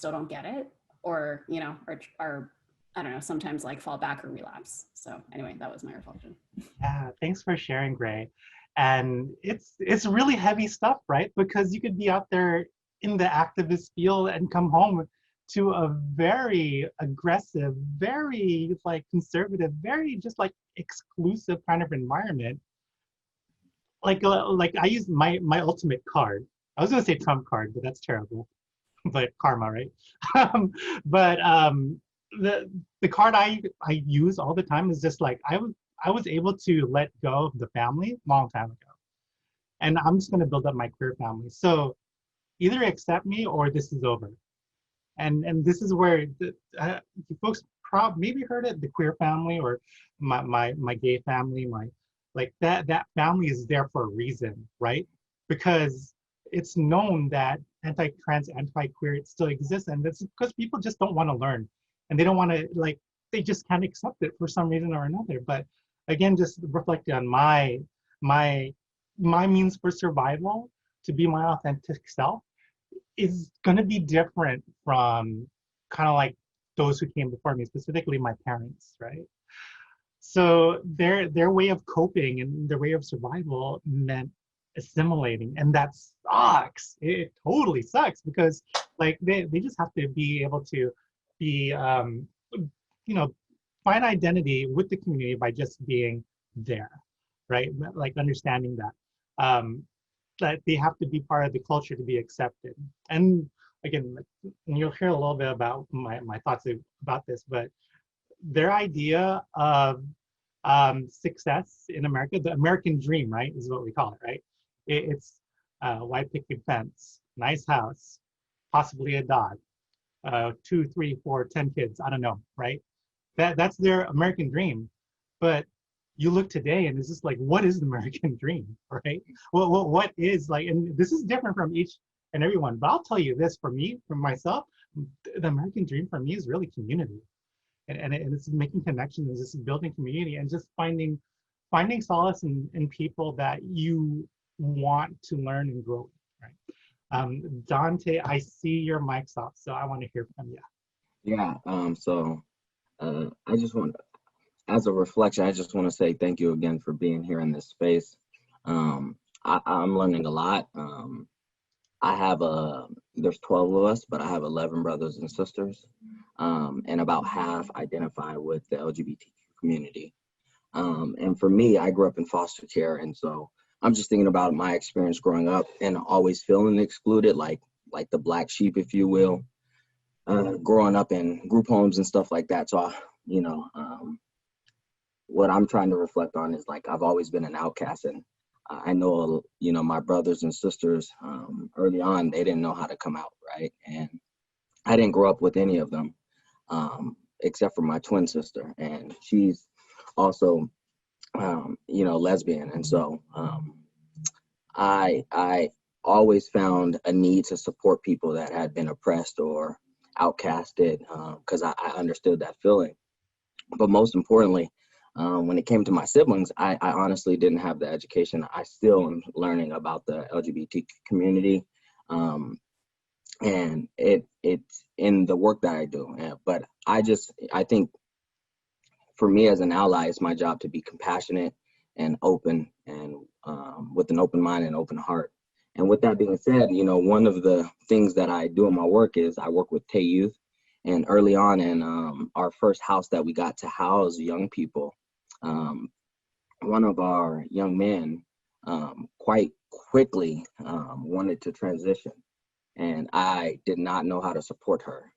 don't get it, or, you know, or I don't know, sometimes like fall back or relapse. So anyway, that was my reflection. Yeah, thanks for sharing, Gray. And it's really heavy stuff, right? Because you could be out there in the activist field and come home to a very aggressive, very like conservative, very just like exclusive kind of environment. Like I use my ultimate card. I was gonna say Trump card, but that's terrible. But karma, right? The card I use all the time is just like I was able to let go of the family a long time ago, and I'm just gonna build up my queer family. So either accept me or this is over. And this is where you folks maybe heard it, the queer family or my gay family, like that family is there for a reason, right? Because it's known that anti-trans, anti-queer, it still exists, and that's because people just don't want to learn, and they don't want to, like, they just can't accept it for some reason or another. But again, just reflecting on my means for survival, to be my authentic self, is going to be different from kind of like those who came before me, specifically my parents, right? So their way of coping and their way of survival meant assimilating, and that sucks. It totally sucks, because like they just have to be able to be you know, find identity with the community by just being there, right? Like understanding that they have to be part of the culture to be accepted. And again, you'll hear a little bit about my thoughts about this, but their idea of success in America, the American dream, right, is what we call it, right? It's white picket fence, nice house, possibly a dog, 2, 3, 4, 10 kids, I don't know, right? That's their American dream. But you look today and it's just like, what is the American dream, right? What is, like, and this is different from each and everyone, but I'll tell you this, for me, for myself, the American dream for me is really community. And it's making connections, it's just building community, and just finding solace in people that you want to learn and grow with, right? Dante, I see your mic's off, so I want to hear from you. Yeah, I just want, as a reflection, I just want to say thank you again for being here in this space. I'm learning a lot. I have there's 12 of us, but I have 11 brothers and sisters, and about half identify with the LGBTQ community. And for me, I grew up in foster care. And so I'm just thinking about my experience growing up and always feeling excluded, like the black sheep, if you will, growing up in group homes and stuff like that. So, what I'm trying to reflect on is like, I've always been an outcast. And I know, my brothers and sisters early on, they didn't know how to come out, right? And I didn't grow up with any of them, except for my twin sister. And she's also, lesbian. And so I always found a need to support people that had been oppressed or outcasted, because I understood that feeling. But most importantly, when it came to my siblings, I honestly didn't have the education. I still am learning about the LGBT community, and it's in the work that I do. But I think for me as an ally, it's my job to be compassionate and open, and with an open mind and open heart. And with that being said, one of the things that I do in my work is I work with Tay Youth. And early on in our first house that we got to house young people, one of our young men quite quickly wanted to transition. And I did not know how to support her.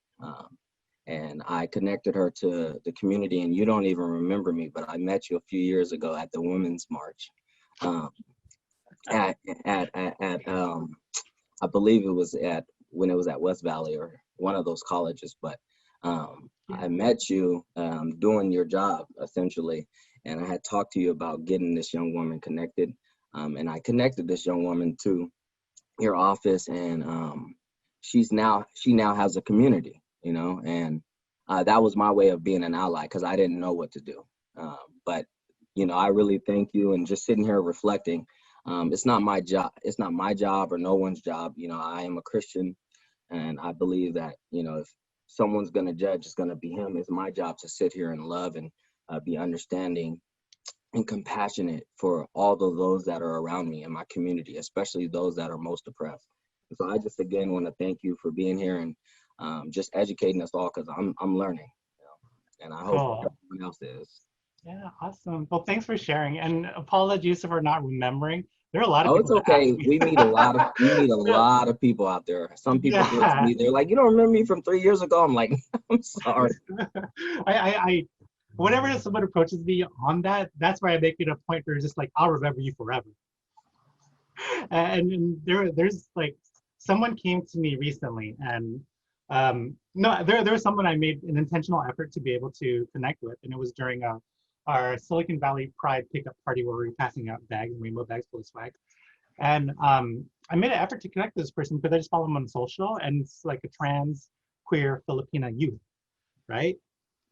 And I connected her to the community. And you don't even remember me, but I met you a few years ago at the Women's March. I believe it was when it was at West Valley or one of those colleges, but I met you doing your job essentially, and I had talked to you about getting this young woman connected, and I connected this young woman to your office, and she now has a community, and that was my way of being an ally, because I didn't know what to do, but I really thank you. And just sitting here reflecting, it's not my job or no one's job. I am a Christian, and I believe that, if someone's going to judge, it's going to be him. It's my job to sit here and love and be understanding and compassionate for all of those that are around me in my community, especially those that are most oppressed. And so I just, again, want to thank you for being here and just educating us all, because I'm learning, and I hope everyone else is. Yeah, awesome. Well, thanks for sharing, and apologies for not remembering. There are a lot of people. Oh, it's okay. We meet a lot of people out there. Some people do it to me. They're like, you don't remember me from 3 years ago? I'm like, I'm sorry. I whenever someone approaches me on that, that's where I make it a point where it's just like, I'll remember you forever. And there's like, someone came to me recently, and there was someone I made an intentional effort to be able to connect with, and it was during our Silicon Valley Pride pickup party where we were passing out bags, rainbow bags full of swag. And I made an effort to connect with this person because I just follow him on social, and it's like a trans, queer Filipina youth, right?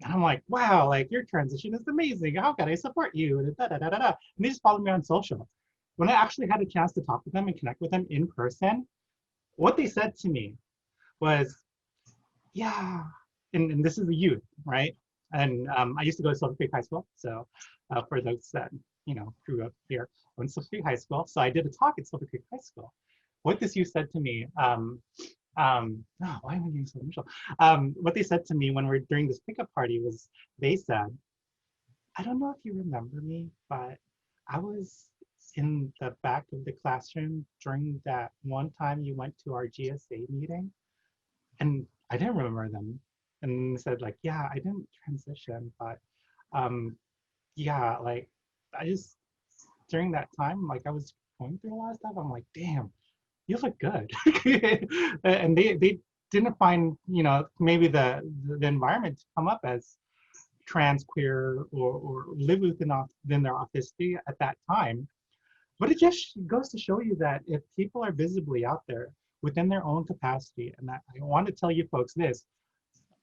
And I'm like, wow, like your transition is amazing. How can I support you? And and they just followed me on social. When I actually had a chance to talk with them and connect with them in person, what they said to me was, yeah, and this is the youth, right? And I used to go to Silver Creek High School. So for those that, grew up here, I went to Silver Creek High School. So I did a talk at Silver Creek High School. What this youth said to me, why am I being so emotional? What they said to me when we were during this pickup party was, they said, I don't know if you remember me, but I was in the back of the classroom during that one time you went to our GSA meeting. And I didn't remember them. And said like, yeah, I didn't transition, but yeah, like I just, during that time, like I was going through a lot of stuff. I'm like, damn, you look good. And they didn't find, maybe the environment to come up as trans, queer, or live within their authenticity at that time. But it just goes to show you that if people are visibly out there within their own capacity, and I want to tell you folks this,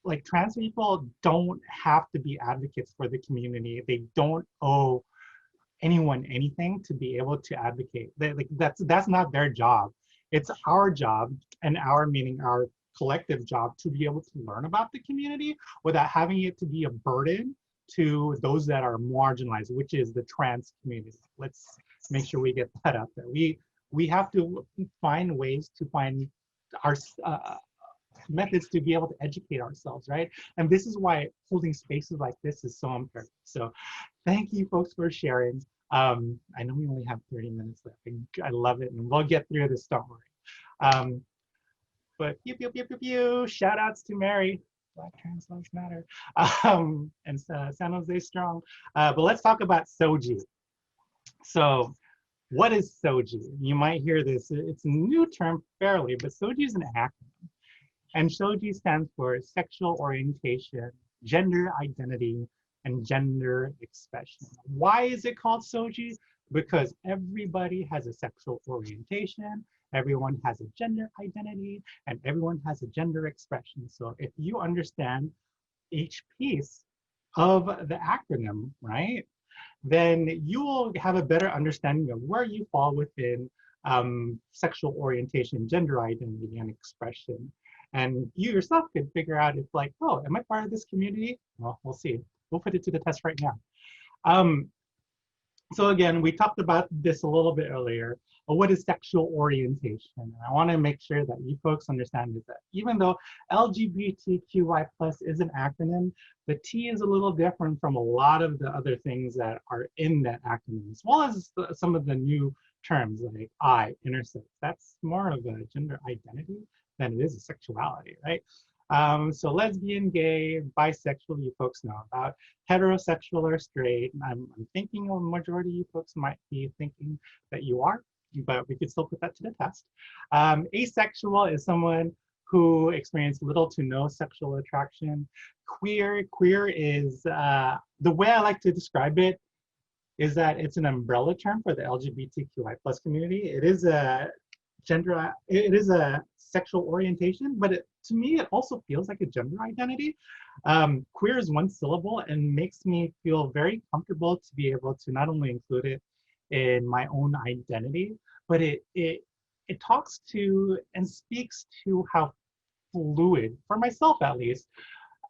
like trans people don't have to be advocates for the community. They don't owe anyone anything to be able to advocate. That's not their job. It's our job, and our meaning our collective job, to be able to learn about the community without having it to be a burden to those that are marginalized, which is the trans community. Let's make sure we get that out there. We have to find ways to find our methods to be able to educate ourselves, right? And this is why holding spaces like this is so important. So thank you folks for sharing. I know we only have 30 minutes left. I love it, and we'll get through this, don't worry. But pew, pew, pew, pew, pew. Shout outs to Mary. Black trans lives matter. And San Jose strong. But let's talk about SOGI. So what is SOGI? You might hear this. It's a new term fairly, but SOGI is an acronym. And SOGI stands for sexual orientation, gender identity, and gender expression. Why is it called SOGI? Because everybody has a sexual orientation, everyone has a gender identity, and everyone has a gender expression. So if you understand each piece of the acronym, right, then you will have a better understanding of where you fall within sexual orientation, gender identity, and expression. And you yourself could figure out if like, oh, am I part of this community? Well, we'll see. We'll put it to the test right now. So again, we talked about this a little bit earlier. What is sexual orientation? And I want to make sure that you folks understand that even though LGBTQI+ is an acronym, the T is a little different from a lot of the other things that are in that acronym, as well as some of the new terms like intersex. That's more of a gender identity than it is a sexuality, right? So lesbian, gay, bisexual, you folks know about. Heterosexual or straight, I'm thinking a majority of you folks might be thinking that you are, but we could still put that to the test. Asexual is someone who experienced little to no sexual attraction. Queer is, the way I like to describe it is that it's an umbrella term for the LGBTQI+ community. It is a gender, it is a sexual orientation, but to me, it also feels like a gender identity. Queer is one syllable and makes me feel very comfortable to be able to not only include it in my own identity, but it talks to and speaks to how fluid, for myself at least,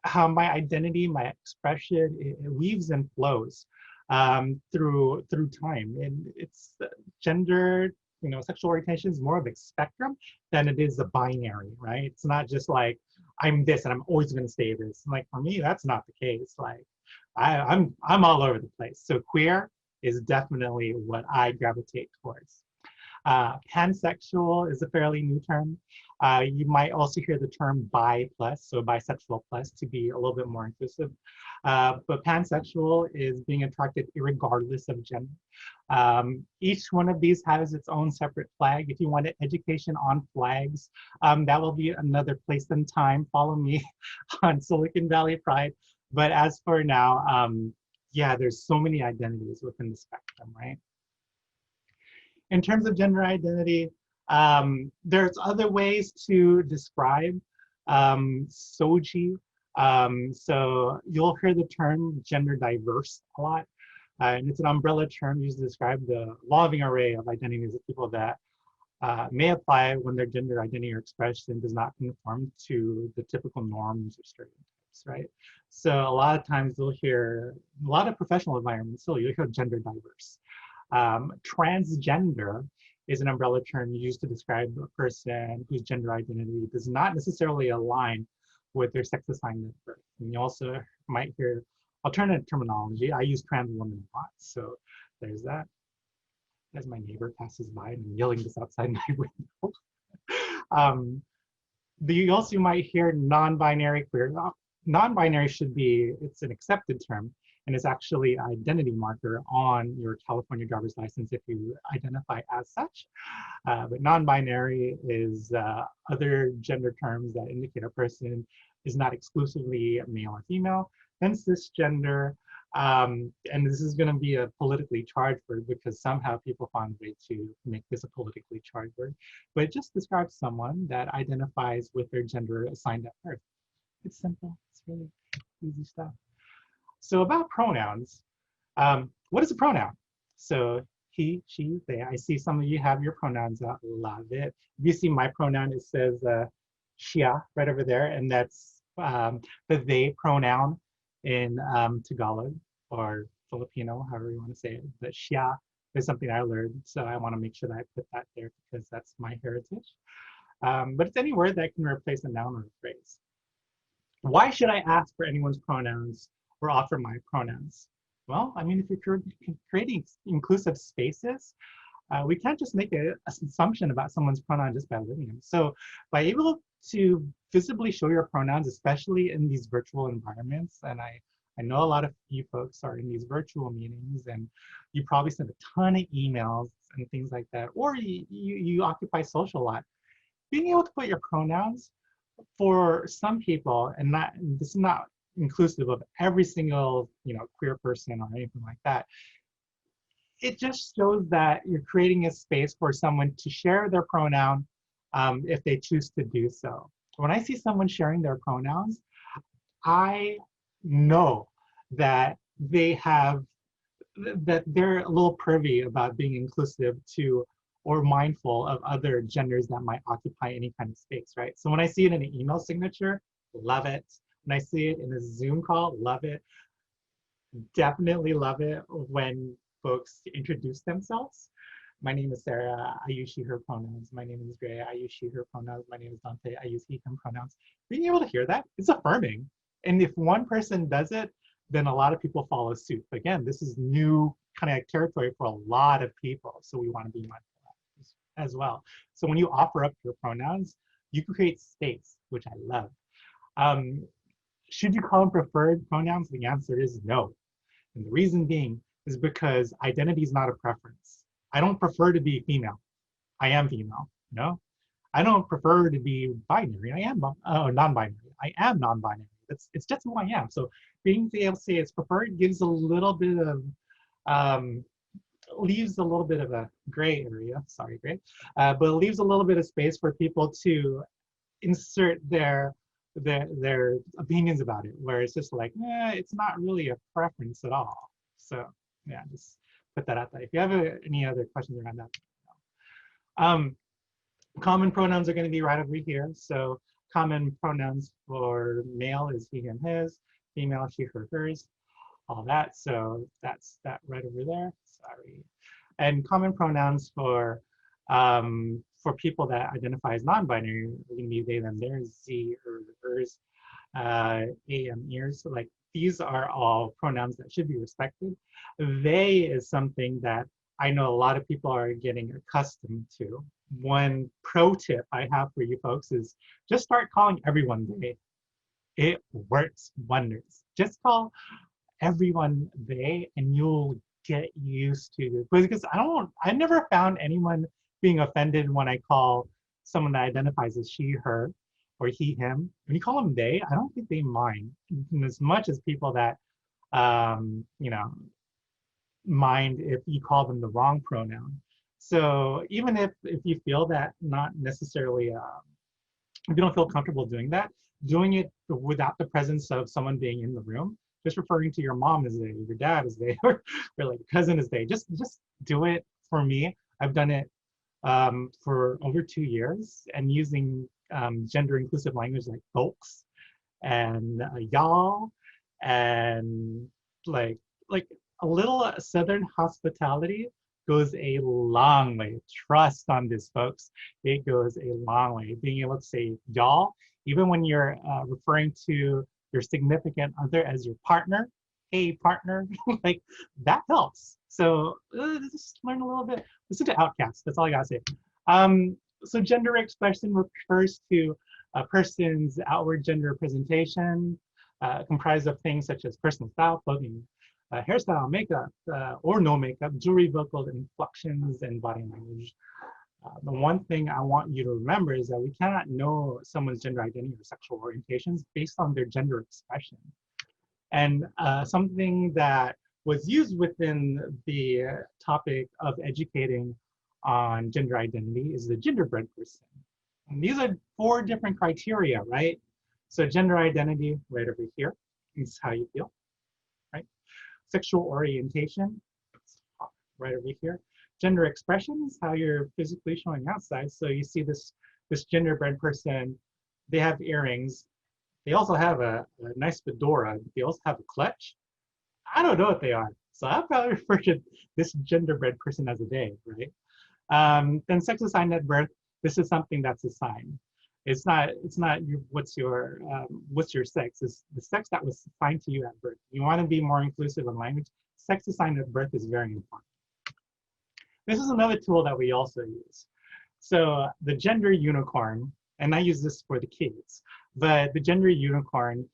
how my identity, my expression, it weaves and flows through time. And it's gender, sexual orientation is more of a spectrum than it is a binary, right? It's not just like, I'm this and I'm always gonna stay this. Like for me, that's not the case. Like I'm all over the place. So queer is definitely what I gravitate towards. Pansexual is a fairly new term. You might also hear the term bi+, so bisexual plus, to be a little bit more inclusive. But pansexual is being attracted regardless of gender. Each one of these has its own separate flag. If you want education on flags, that will be another place and time. Follow me on Silicon Valley Pride. But as for now, yeah, there's so many identities within the spectrum, right? In terms of gender identity, there's other ways to describe SOGI. So you'll hear the term gender diverse a lot. And it's an umbrella term used to describe the evolving array of identities of people that may apply when their gender identity or expression does not conform to the typical norms or stereotypes, right? So a lot of times you'll hear, a lot of professional environments, so you'll hear gender diverse. Transgender is an umbrella term used to describe a person whose gender identity does not necessarily align with their sex assignment at birth. And you also might hear alternative terminology. I use trans woman a lot, so there's that. As my neighbor passes by and I'm yelling this outside my window. You also might hear non-binary queer. Non-binary should be, it's an accepted term, and it's actually an identity marker on your California driver's license if you identify as such. But non-binary is other gender terms that indicate a person is not exclusively male or female. Then cisgender, and this is going to be a politically charged word because somehow people found a way to make this a politically charged word, but it just describes someone that identifies with their gender assigned at birth. It's simple, it's really easy stuff. So about pronouns, what is a pronoun? So he, she, they. I see some of you have your pronouns out, love it. If you see my pronoun, it says siya right over there, and that's the they pronoun in Tagalog or Filipino, however you want to say it. But siya is something I learned, so I want to make sure that I put that there because that's my heritage. but it's any word that can replace a noun or a phrase. Why should I ask for anyone's pronouns or offer my pronouns? Well, I mean, if you're creating inclusive spaces, we can't just make an assumption about someone's pronoun just by living them. So by able to visibly show your pronouns, especially in these virtual environments, and I know a lot of you folks are in these virtual meetings and you probably send a ton of emails and things like that, or you occupy social a lot. Being able to put your pronouns for some people, and this is not inclusive of every single queer person or anything like that, it just shows that you're creating a space for someone to share their pronoun if they choose to do so. When I see someone sharing their pronouns, I know that they're a little privy about being inclusive to or mindful of other genders that might occupy any kind of space, right? So when I see it in an email signature, love it. When I see it in a Zoom call, love it. Definitely love it when folks introduce themselves. My name is Sera, I use she, her pronouns. My name is Gray, I use she, her pronouns. My name is Dante, I use he, him pronouns. Being able to hear that, it's affirming. And if one person does it, then a lot of people follow suit. Again, this is new kind of territory for a lot of people, so we want to be mindful of that as well. So when you offer up your pronouns, you can create space, which I love. Should you call them preferred pronouns? The answer is no. And the reason being is because identity is not a preference. I don't prefer to be female. I am female, I don't prefer to be binary. I am non-binary. I am non-binary. It's just who I am. So being able to say it's preferred gives a little bit of, leaves a little bit of a gray area, sorry, gray, but it leaves a little bit of space for people to insert their opinions about it, where it's just like, it's not really a preference at all. So yeah, just put that out there. If you have any other questions around that. Common pronouns are going to be right over here. So common pronouns for male is he, him, his, female, she, her, hers, all that. So that's that right over there, sorry. And common pronouns for people that identify as non-binary, are going to be they, them, theirs, ze, her, hers, am, ears. So like these are all pronouns that should be respected. They is something that I know a lot of people are getting accustomed to. One pro tip I have for you folks is just start calling everyone they. It works wonders. Just call everyone they and you'll get used to it. Because I never found anyone being offended when I call someone that identifies as she, her, or he, him. When you call them they, I don't think they mind as much as people that, mind if you call them the wrong pronoun. So even if you feel that not necessarily, if you don't feel comfortable doing it without the presence of someone being in the room, just referring to your mom as they, your dad as they, or like cousin as they, just do it. For me, I've done it for over 2 years and using gender inclusive language like folks and y'all and like a little Southern hospitality goes a long way. Trust on this, folks. It goes a long way. Being able to say y'all, even when you're referring to your significant other as your partner, hey partner, like that helps. So just learn a little bit. Listen to Outcast. That's all I gotta say. So gender expression refers to a person's outward gender presentation, comprised of things such as personal style, clothing, hairstyle, makeup, or no makeup, jewelry, vocal inflections, and body language. The one thing I want you to remember is that we cannot know someone's gender identity or sexual orientations based on their gender expression. And something that was used within the topic of educating on gender identity is the genderbread person. And these are 4 different criteria, right? So gender identity, right over here, is how you feel, right? Sexual orientation, right over here. Gender expression is how you're physically showing outside. So you see this genderbread person, they have earrings. They also have a nice fedora. They also have a clutch. I don't know what they are. So I'll probably refer to this genderbread person as a they, right? Then sex assigned at birth, This is something that's assigned. It's not what's your sex. It's the sex that was assigned to you at birth. You want to be more inclusive in language. Sex assigned at birth is very important. This is another tool that we also use. So the gender unicorn, and I use this for the kids, but the gender unicorn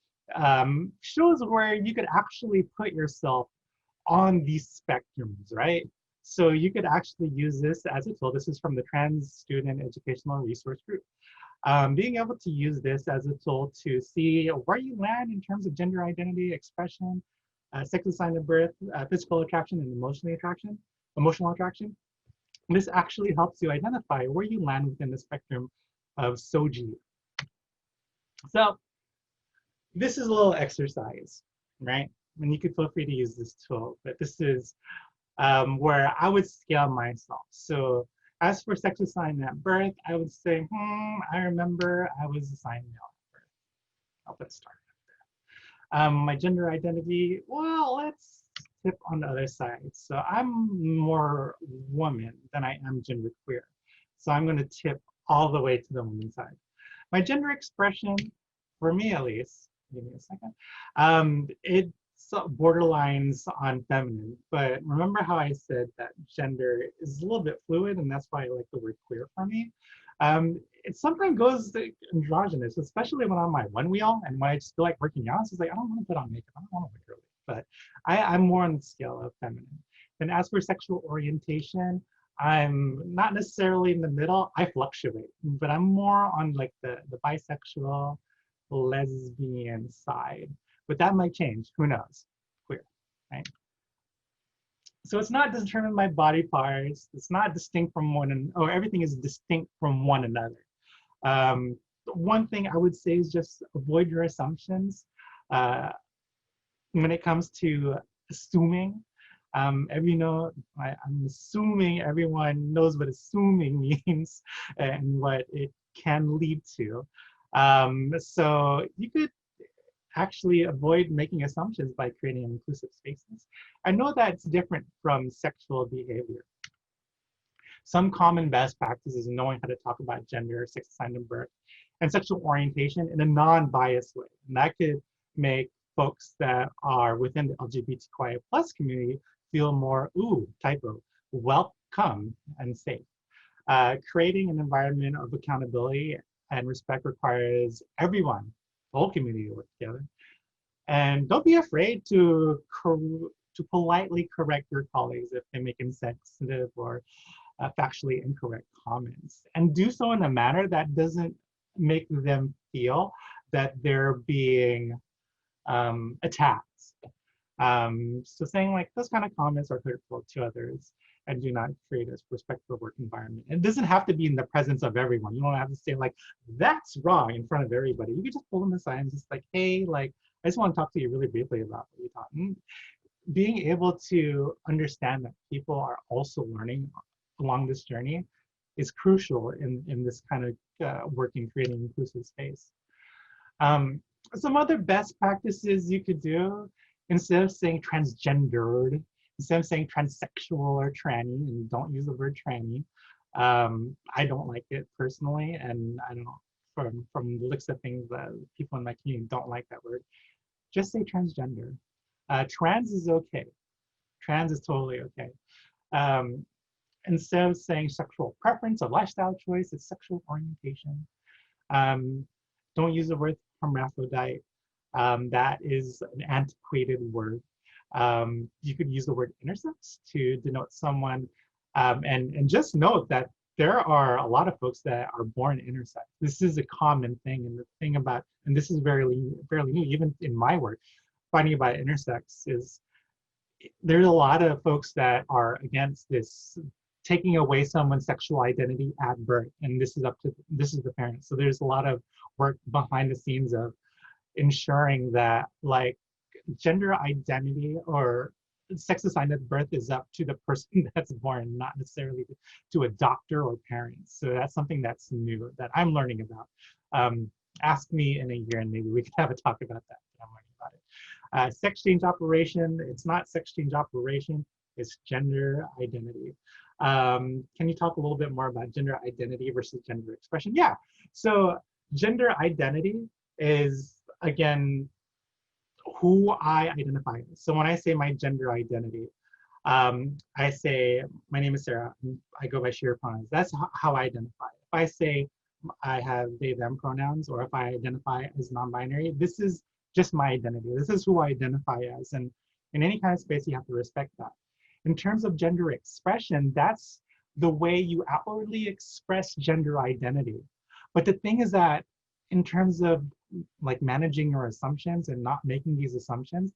shows where you could actually put yourself on these spectrums, right? So you could actually use this as a tool. This is from the Trans Student Educational Resource Group. Being able to use this as a tool to see where you land in terms of gender identity, expression, sex assigned at birth, physical attraction, and emotional attraction. This actually helps you identify where you land within the spectrum of SOGI. So this is a little exercise, right? And you could feel free to use this tool, but this is where I would scale myself. So as for sex assigned at birth, I would say, I remember I was assigned male at birth. I'll put start up there. My gender identity, well, let's tip on the other side. So I'm more woman than I am genderqueer. So I'm going to tip all the way to the woman side. My gender expression, for me at least, give me a second, it's borderlines on feminine, but remember how I said that gender is a little bit fluid, and that's why I like the word queer for me. It sometimes goes androgynous, especially when I'm on my one wheel and when I just feel like working out. So it's like, I don't want to put on makeup, I don't want to look girly, but I'm more on the scale of feminine. And as for sexual orientation, I'm not necessarily in the middle. I fluctuate, but I'm more on like the bisexual, lesbian side. But that might change, who knows? Queer, right? So it's not determined by body parts. It's not distinct from or everything is distinct from one another. One thing I would say is just avoid your assumptions when it comes to assuming. I'm assuming everyone knows what assuming means and what it can lead to. So you could actually avoid making assumptions by creating inclusive spaces. I know that's different from sexual behavior. Some common best practices in knowing how to talk about gender, sex assigned at birth, and sexual orientation in a non-biased way. And that could make folks that are within the LGBTQIA+ community feel more, welcome and safe. Creating an environment of accountability and respect requires everyone, the whole community, to work together. And don't be afraid to politely correct your colleagues if they make insensitive or factually incorrect comments. And do so in a manner that doesn't make them feel that they're being attacked. So saying like, those kind of comments are hurtful to others and do not create a respectful work environment. It doesn't have to be in the presence of everyone. You don't have to say like, that's wrong in front of everybody. You can just pull them aside and just like, hey, like, I just want to talk to you really briefly about what you thought. And being able to understand that people are also learning along this journey is crucial in this kind of working, creating inclusive space. Some other best practices you could do, instead of saying transgendered, instead of saying transsexual or tranny, and don't use the word tranny. I don't like it personally, and I don't know, from the looks of things, people in my community don't like that word. Just say transgender. Trans is okay. Trans is totally okay. Instead of saying sexual preference or lifestyle choice, it's sexual orientation. Don't use the word hermaphrodite. That is an antiquated word. You could use the word intersex to denote someone, and just note that there are a lot of folks that are born intersex. This is a common thing, and the thing about, and this is fairly new, even in my work, finding about intersex is there's a lot of folks that are against this, taking away someone's sexual identity at birth, and this is the parents. So there's a lot of work behind the scenes of ensuring that like gender identity or sex assigned at birth is up to the person that's born, not necessarily to a doctor or parents. So that's something that's new that I'm learning about. Ask me in a year and maybe we can have a talk about that. I'm learning about it. Sex change operation, it's not sex change operation, it's gender identity. Can you talk a little bit more about gender identity versus gender expression? Yeah, so gender identity is, again, who I identify as. So when I say my gender identity, I say, my name is Sera, I go by she, her pronouns. That's how I identify. If I say I have they, them pronouns, or if I identify as non-binary, this is just my identity. This is who I identify as. And in any kind of space, you have to respect that. In terms of gender expression, that's the way you outwardly express gender identity. But the thing is that in terms of like managing your assumptions and not making these assumptions,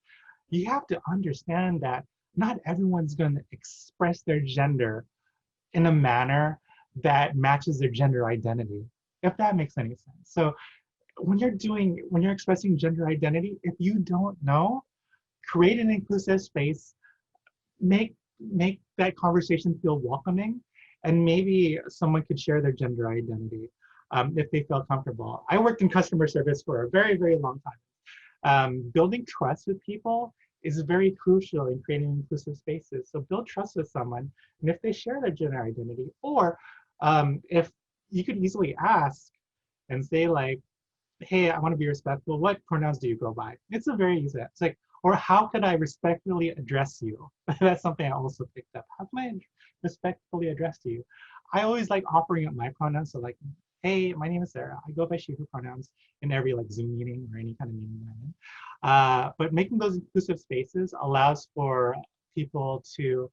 you have to understand that not everyone's going to express their gender in a manner that matches their gender identity, if that makes any sense. So when you're expressing gender identity, if you don't know, create an inclusive space, make that conversation feel welcoming, and maybe someone could share their gender identity if they feel comfortable. I worked in customer service for a very, very long time. Building trust with people is very crucial in creating inclusive spaces. So build trust with someone, and if they share their gender identity, or if you could easily ask and say like, hey, I want to be respectful, what pronouns do you go by? It's a very easy, it's like, or how could I respectfully address you? That's something I also picked up. How can I respectfully address you? I always like offering up my pronouns. So like, hey, my name is Sera. I go by she, her pronouns in every like Zoom meeting or any kind of meeting I'm in. But making those inclusive spaces allows for people to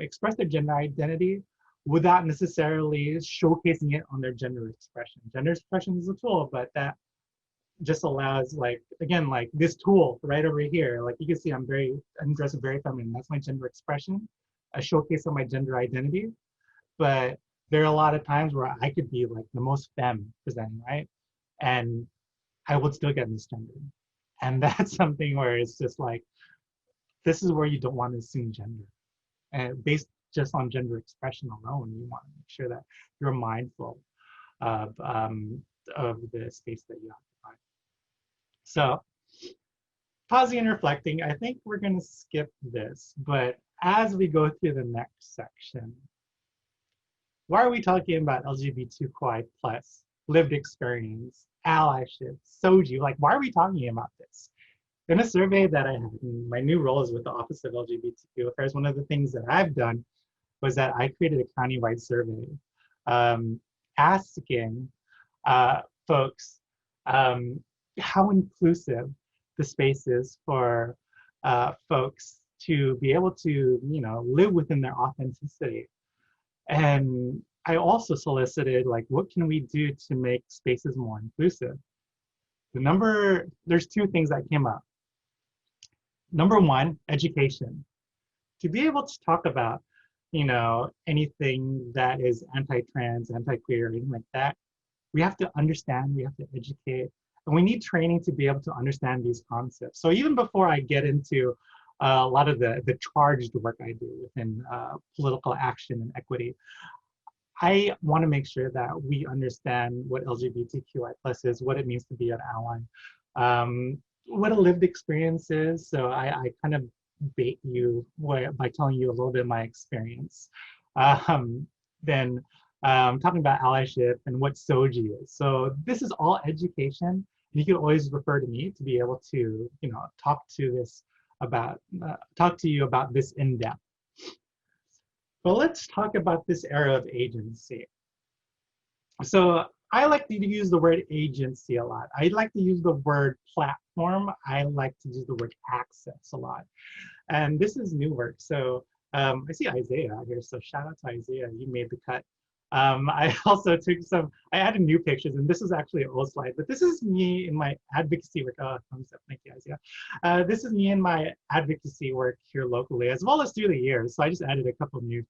express their gender identity without necessarily showcasing it on their gender expression. Gender expression is a tool, but that just allows, like, again, like this tool right over here, like you can see I'm dressed very feminine. That's my gender expression, a showcase of my gender identity. But there are a lot of times where I could be like the most femme presenting, right? And I would still get misgendered. And that's something where it's just like, this is where you don't want to assume gender. And based just on gender expression alone, you want to make sure that you're mindful of the space that you occupy. So pausing and reflecting, I think we're going to skip this, but as we go through the next section, why are we talking about LGBTQI+, lived experience, allyship, SOJI? Like, why are we talking about this? In a survey that I had, my new role is with the Office of LGBTQ Affairs, one of the things that I've done was that I created a countywide survey asking folks how inclusive the space is for folks to be able to, live within their authenticity. And I also solicited, like, what can we do to make spaces more inclusive? There's two things that came up. Number one, education. To be able to talk about, anything that is anti-trans, anti-queer, anything like that, we have to understand, we have to educate, and we need training to be able to understand these concepts. So even before I get into a lot of the charged work I do within political action and equity, I want to make sure that we understand what LGBTQI+ is, what it means to be an ally, what a lived experience is. So I kind of bait you by telling you a little bit of my experience. Then talking about allyship and what SOJI is. So this is all education. You can always refer to me to be able to, talk to you about this in depth. But let's talk about this era of agency. So I like to use the word agency a lot. I like to use the word platform. I like to use the word access a lot. And this is new work. So I see Isaiah out here. So shout out to Isaiah, you made the cut. I also I added new pictures, and this is actually an old slide, but this is me in my advocacy work. Oh, thumbs up, thank you, Isaiah. This is me in my advocacy work here locally, as well as through the years. So I just added a couple new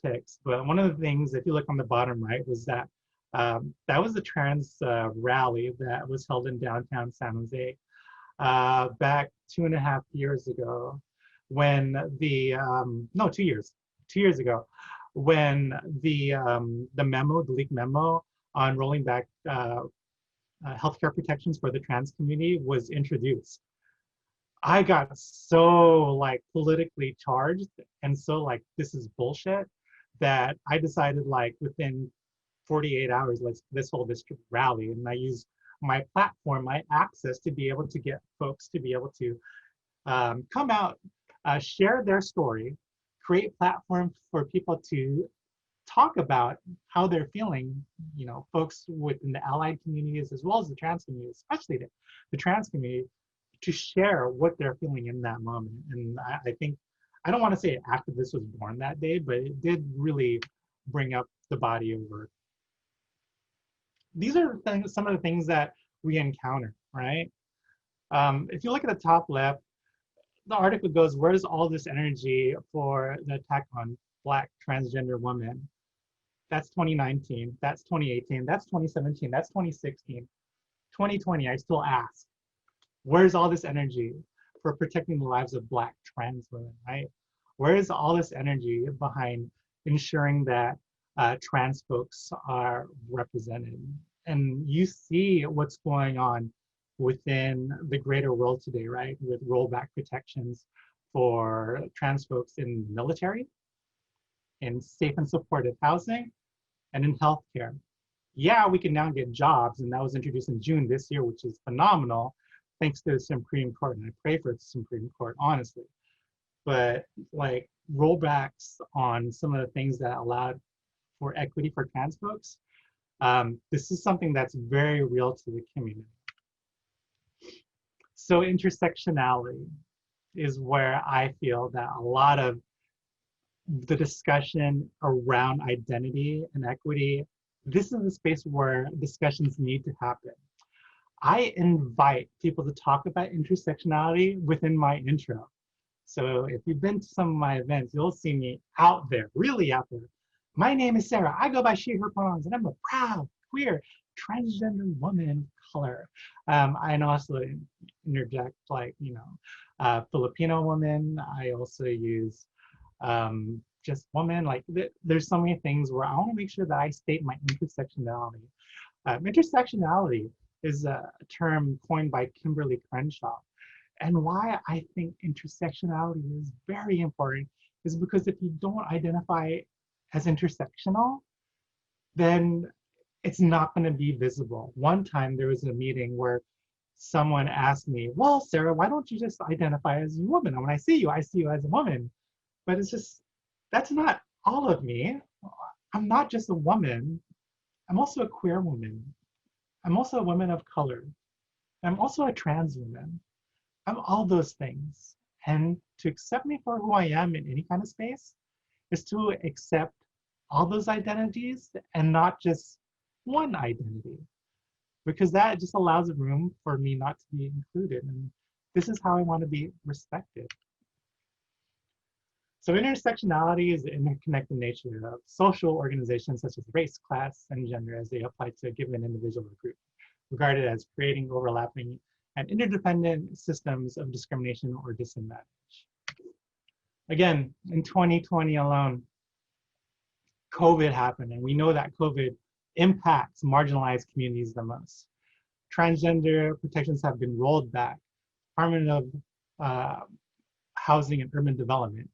pics. But one of the things, if you look on the bottom right, was that that was the trans rally that was held in downtown San Jose back 2.5 years ago, when the 2 years ago, when the leaked memo on rolling back healthcare protections for the trans community was introduced. I got so like politically charged and so like, this is bullshit. that I decided like within 48 hours, let's hold this rally. And I use my platform, my access to be able to get folks to be able to come out, share their story, create platforms for people to talk about how they're feeling, you know, folks within the allied communities as well as the trans community, especially the trans community, to share what they're feeling in that moment. And I think, I don't want to say activist was born that day, but it did really bring up the body over. These are some of the things that we encounter, right? If you look at the top left, the article goes, where's all this energy for the attack on Black transgender women? That's 2019, that's 2018, that's 2017, that's 2016. 2020, I still ask, where's all this energy for protecting the lives of Black trans women, right? Where is all this energy behind ensuring that trans folks are represented? And you see what's going on within the greater world today, right? With rollback protections for trans folks in the military, in safe and supportive housing, and in healthcare. Yeah, we can now get jobs, and that was introduced in June this year, which is phenomenal, thanks to the Supreme Court, and I pray for the Supreme Court, honestly. But like rollbacks on some of the things that allowed for equity for trans folks, this is something that's very real to the community. So intersectionality is where I feel that a lot of the discussion around identity and equity, this is the space where discussions need to happen. I invite people to talk about intersectionality within my intro. So if you've been to some of my events, you'll see me out there, really out there. My name is Sera. I go by she, her pronouns, and I'm a proud, queer, transgender woman of color. I also interject, like, you know, Filipino woman. I also use just woman. Like, there's so many things where I want to make sure that I state my intersectionality. Intersectionality is a term coined by Kimberly Crenshaw. And why I think intersectionality is very important is because if you don't identify as intersectional, then it's not going to be visible. One time there was a meeting where someone asked me, well, Sera, why don't you just identify as a woman? And when I see you as a woman. But it's just, that's not all of me. I'm not just a woman. I'm also a queer woman. I'm also a woman of color. I'm also a trans woman. I'm all those things. And to accept me for who I am in any kind of space is to accept all those identities and not just one identity, because that just allows room for me not to be included. And this is how I want to be respected. So intersectionality is the interconnected nature of social organizations such as race, class, and gender as they apply to a given individual or group, regarded as creating overlapping and interdependent systems of discrimination or disadvantage. Again, in 2020 alone, COVID happened, and we know that COVID impacts marginalized communities the most. Transgender protections have been rolled back. Department of Housing and Urban Development,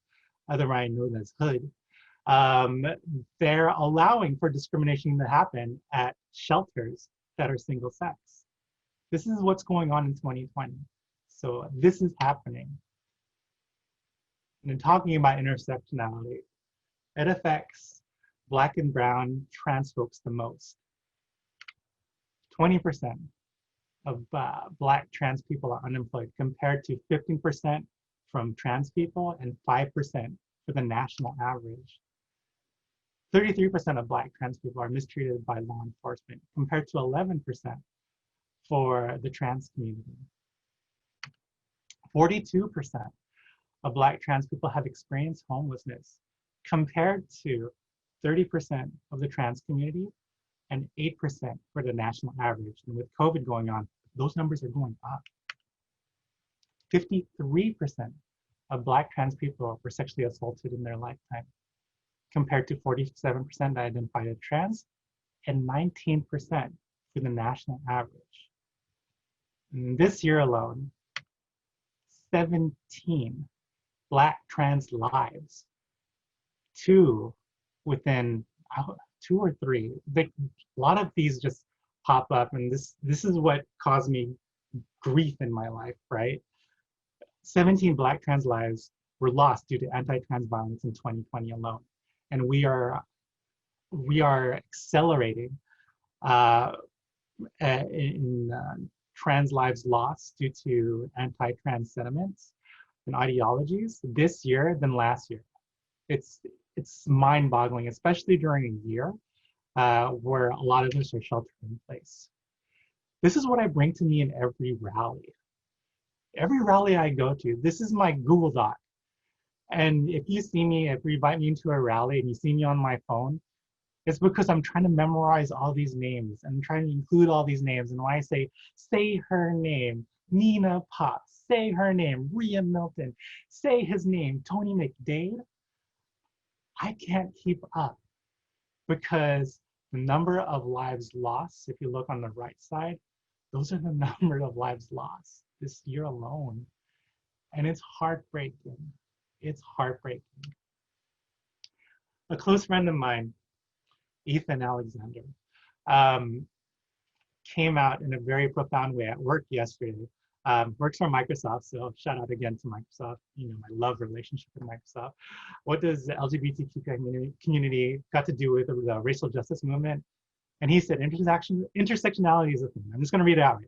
otherwise known as HUD, they're allowing for discrimination to happen at shelters that are single sex. This is what's going on in 2020. So this is happening. And in talking about intersectionality, it affects Black and brown trans folks the most. 20% of Black trans people are unemployed, compared to 15% from trans people and 5% for the national average. 33% of Black trans people are mistreated by law enforcement, compared to 11% for the trans community. 42% of Black trans people have experienced homelessness, compared to 30% of the trans community and 8% for the national average. And with COVID going on, those numbers are going up. 53% of Black trans people were sexually assaulted in their lifetime, compared to 47% that identified as trans and 19% for the national average. In this year alone, 17 Black trans lives, 2 within 2 or 3. A lot of these just pop up, and this is what caused me grief in my life, right? 17 Black trans lives were lost due to anti-trans violence in 2020 alone. And we are accelerating in trans lives lost due to anti-trans sentiments and ideologies this year than last year. It's mind-boggling, especially during a year where a lot of us are sheltered in place. This is what I bring to me in every rally. Every rally I go to, this is my Google Doc. And if you invite me into a rally and you see me on my phone, it's because I'm trying to memorize all these names and I'm trying to include all these names. And when I say her name, Nina Potts, say her name, Rhea Milton, say his name, Tony McDade, I can't keep up because the number of lives lost, if you look on the right side, those are the number of lives lost this year alone. And it's heartbreaking. It's heartbreaking. A close friend of mine, Ethan Alexander, came out in a very profound way at work yesterday. Works for Microsoft, so shout out again to Microsoft. You know, my love relationship with Microsoft. What does the LGBTQ community got to do with the racial justice movement? And he said, intersectionality is a thing. I'm just gonna read it out.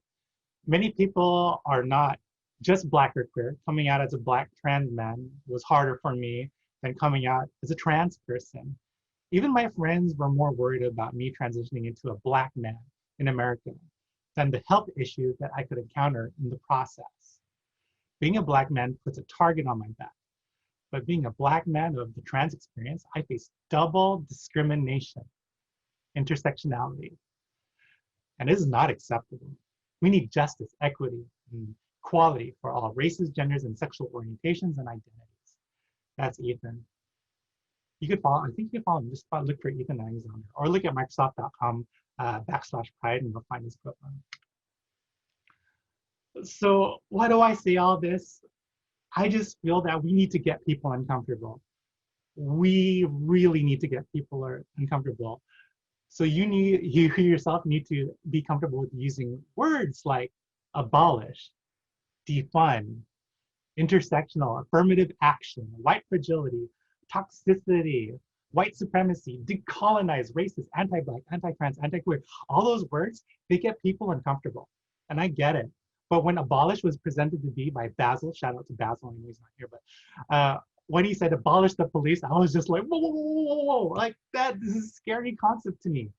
Many people are not just Black or queer. Coming out as a Black trans man was harder for me than coming out as a trans person. Even my friends were more worried about me transitioning into a Black man in America than the health issues that I could encounter in the process. Being a Black man puts a target on my back, but being a Black man of the trans experience, I face double discrimination, intersectionality. And this is not acceptable. We need justice, equity, and equality for all races, genders, and sexual orientations and identities. That's Ethan. You could follow, I think you can follow him, just look for Ethan Alexander or look at Microsoft.com/pride and you'll find his profile. So why do I say all this? I just feel that we need to get people uncomfortable. We really need to get people uncomfortable. So you yourself need to be comfortable with using words like abolish, defund, intersectional, affirmative action, white fragility, toxicity, white supremacy, decolonize, racist, anti-Black, anti-trans, anti-queer. All those words, they get people uncomfortable. And I get it. But when abolish was presented to be by Basil, shout out to Basil, I know he's not here, but when he said abolish the police, I was just like, whoa, whoa, whoa, whoa, whoa. Like that, this is a scary concept to me.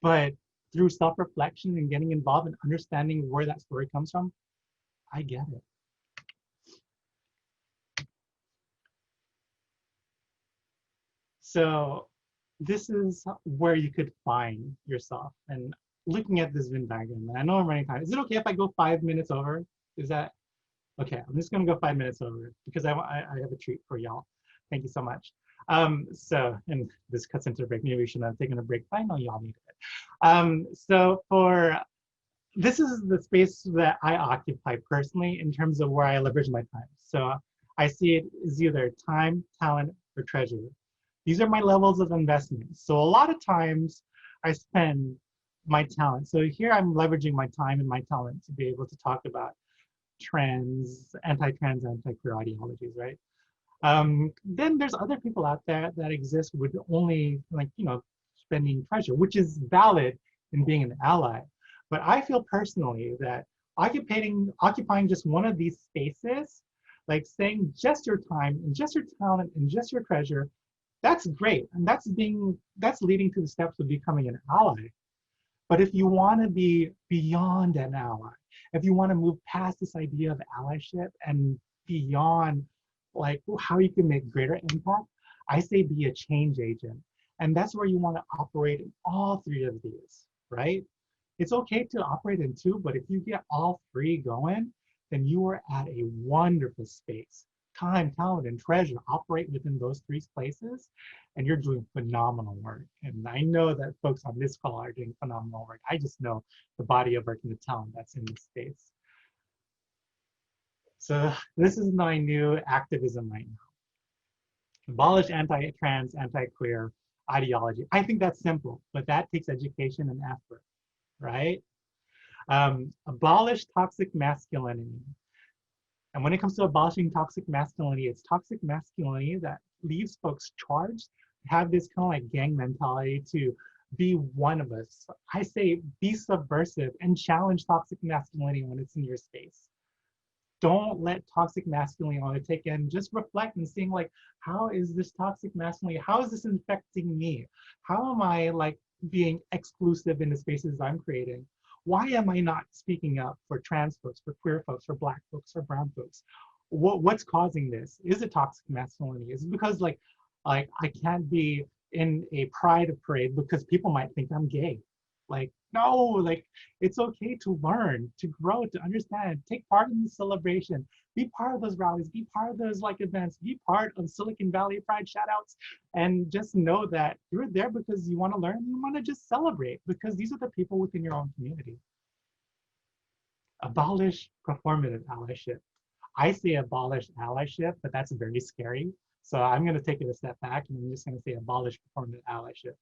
But through self-reflection and getting involved and understanding where that story comes from, I get it. So this is where you could find yourself. And looking at this Venn diagram, and I know I'm running time. Is it okay if I go 5 minutes over? Is that okay? I'm just gonna go 5 minutes over because I have a treat for y'all. Thank you so much. So, and this cuts into a break. Maybe we shouldn't have taken a break, but I know y'all needed it. So this is the space that I occupy personally in terms of where I leverage my time. So I see it as either time, talent, or treasure. These are my levels of investment. So a lot of times I spend my talent. So here I'm leveraging my time and my talent to be able to talk about trans, anti-trans, anti-queer ideologies, right? Then there's other people out there that exist with only spending treasure, which is valid in being an ally. But I feel personally that occupying just one of these spaces, like saying just your time and just your talent and just your treasure, that's great. And that's leading to the steps of becoming an ally. But if you want to be beyond an ally, if you want to move past this idea of allyship and beyond like how you can make greater impact, I say be a change agent. And that's where you want to operate in all three of these, right? It's okay to operate in two, but if you get all three going, then you are at a wonderful space. Time, talent, and treasure operate within those three places, and you're doing phenomenal work. And I know that folks on this call are doing phenomenal work. I just know the body of work and the talent that's in this space. So this is my new activism right now. Abolish anti-trans, anti-queer ideology. I think that's simple, but that takes education and effort, right? Abolish toxic masculinity. And when it comes to abolishing toxic masculinity, it's toxic masculinity that leaves folks charged, have this kind of like gang mentality to be one of us. I say be subversive and challenge toxic masculinity when it's in your space. Don't let toxic masculinity on the take in. Just reflect and seeing like, how is this toxic masculinity? How is this infecting me? How am I like being exclusive in the spaces I'm creating? Why am I not speaking up for trans folks, for queer folks, for Black folks, for brown folks? What's causing this? Is it toxic masculinity? Is it because like I can't be in a pride parade because people might think I'm gay? Like, no, like it's okay to learn, to grow, to understand, take part in the celebration, be part of those rallies, be part of those like events, be part of Silicon Valley Pride shoutouts, and just know that you're there because you want to learn, you want to just celebrate, because these are the people within your own community. Abolish performative allyship. I say abolish allyship, but that's very scary. So I'm going to take it a step back and I'm just going to say abolish performative allyship.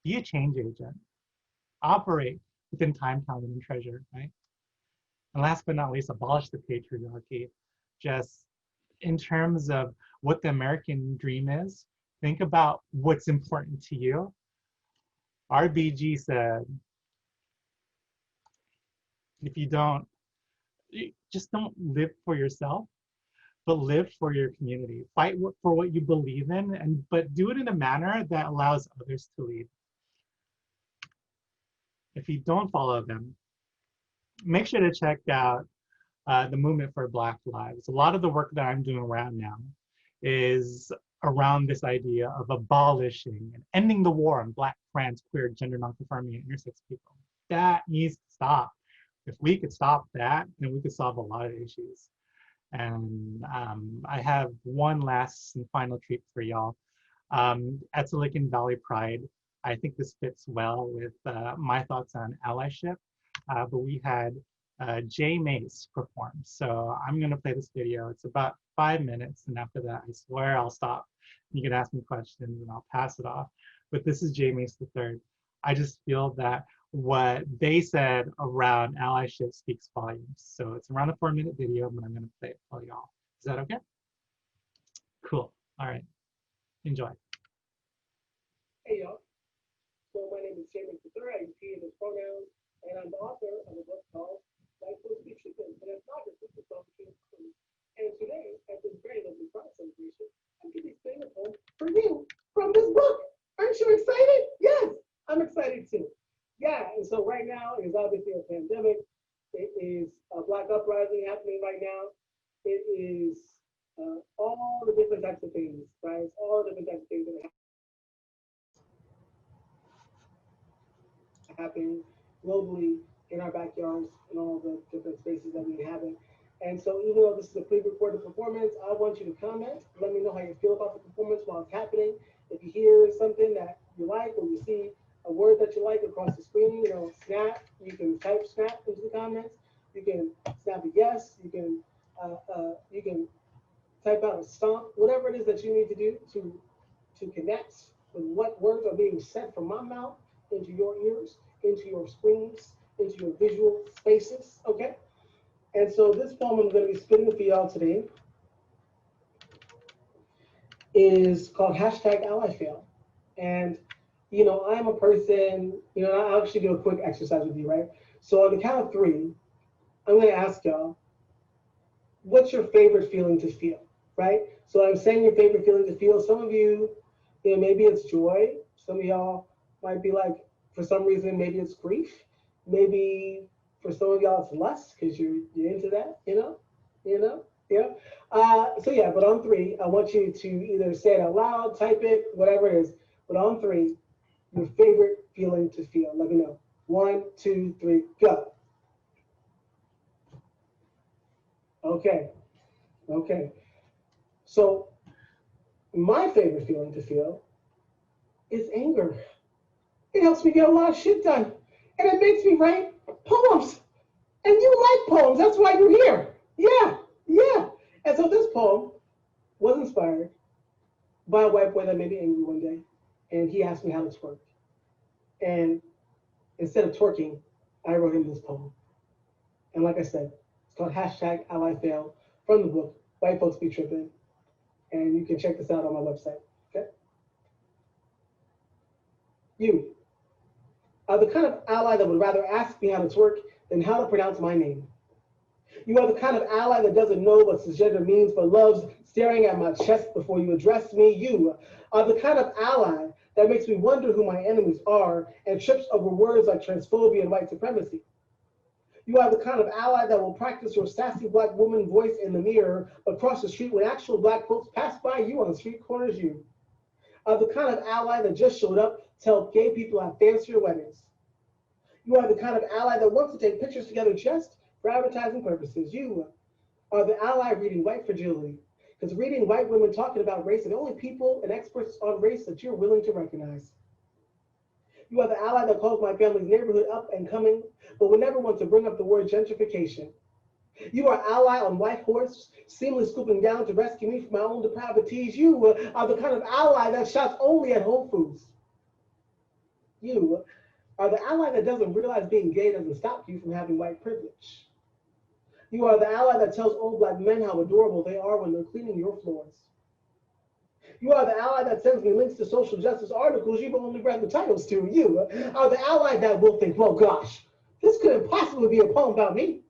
Be a change agent. Operate within time, talent, and treasure, right? And last but not least, abolish the patriarchy. Just in terms of what the American dream is, think about what's important to you. RBG said, if you just don't live for yourself, but live for your community. Fight for what you believe in, but do it in a manner that allows others to lead. If you don't follow them, make sure to check out the movement for Black Lives. A lot of the work that I'm doing right now is around this idea of abolishing and ending the war on Black, trans, queer, gender nonconforming, and intersex people. That needs to stop. If we could stop that, then we could solve a lot of issues. And I have one last and final treat for y'all. At Silicon Valley Pride, I think this fits well with my thoughts on allyship, but we had Jay Mace perform. So I'm gonna play this video. It's about 5 minutes, and after that, I swear I'll stop. You can ask me questions and I'll pass it off. But this is Jay Mace III. I just feel that what they said around allyship speaks volumes. So it's around a 4-minute video, but I'm gonna play it for y'all. Is that okay? Cool, all right, enjoy. Hey y'all, so my name is Sera, I use he and his pronouns, and I'm the author of a book called Black Folks Be Chicken, and it's not just a song between the. And today, at this very lovely Pride celebration, I'm going to be singing a poem for you from this book. Aren't you excited? Yes, I'm excited too. Yeah, and so right now is obviously a pandemic. It is a Black uprising happening right now. It is all the different types of things, right? It's all the different types of things that are happening globally in our backyards and all the different spaces that we inhabit. And so even though this is a pre-recorded performance, I want you to comment. Let me know how you feel about the performance while it's happening. If you hear something that you like, or you see a word that you like across the screen, you know, snap, you can type snap into the comments. You can snap a yes, you can type out a stomp, whatever it is that you need to do to connect with what words are being said from my mouth into your ears, into your screens, into your visual spaces, okay? And so this poem I'm going to be spitting for y'all today is called #AllyFail. And, you know, I'm a person, you know, I'll actually do a quick exercise with you, right? So on the count of 3, I'm going to ask y'all, what's your favorite feeling to feel, right? So I'm saying your favorite feeling to feel. Some of you, you know, maybe it's joy. Some of y'all might be like, for some reason, maybe it's grief. Maybe for some of y'all it's lust because you're into that, you know, yeah. So yeah, but on 3, I want you to either say it out loud, type it, whatever it is. But on 3, your favorite feeling to feel. Let me know. 1, 2, 3, go. Okay. So my favorite feeling to feel is anger. It helps me get a lot of shit done. And it makes me write poems. And you like poems, that's why you're here. Yeah. And so this poem was inspired by a white boy that made me angry one day, and he asked me how to twerk. And instead of twerking, I wrote him this poem. And like I said, it's called #AllyFail from the book White Folks Be Trippin'. And you can check this out on my website. Okay? You are the kind of ally that would rather ask me how to twerk than how to pronounce my name. You are the kind of ally that doesn't know what cisgender means but loves staring at my chest before you address me. You are the kind of ally that makes me wonder who my enemies are and trips over words like transphobia and white supremacy. You are the kind of ally that will practice your sassy black woman voice in the mirror across the street when actual black folks pass by you on street corners. You are the kind of ally that just showed up to help gay people have fancier weddings. You are the kind of ally that wants to take pictures together just for advertising purposes. You are the ally reading white fragility, because reading white women talking about race are the only people and experts on race that you're willing to recognize. You are the ally that calls my family's neighborhood up and coming, but would never want to bring up the word gentrification. You are ally on white horse, seamlessly scooping down to rescue me from my own depravities. You are the kind of ally that shops only at Whole Foods. You are the ally that doesn't realize being gay doesn't stop you from having white privilege. You are the ally that tells old black men how adorable they are when they're cleaning your floors. You are the ally that sends me links to social justice articles you've only read the titles to. You are the ally that will think, well, gosh, this couldn't possibly be a poem about me.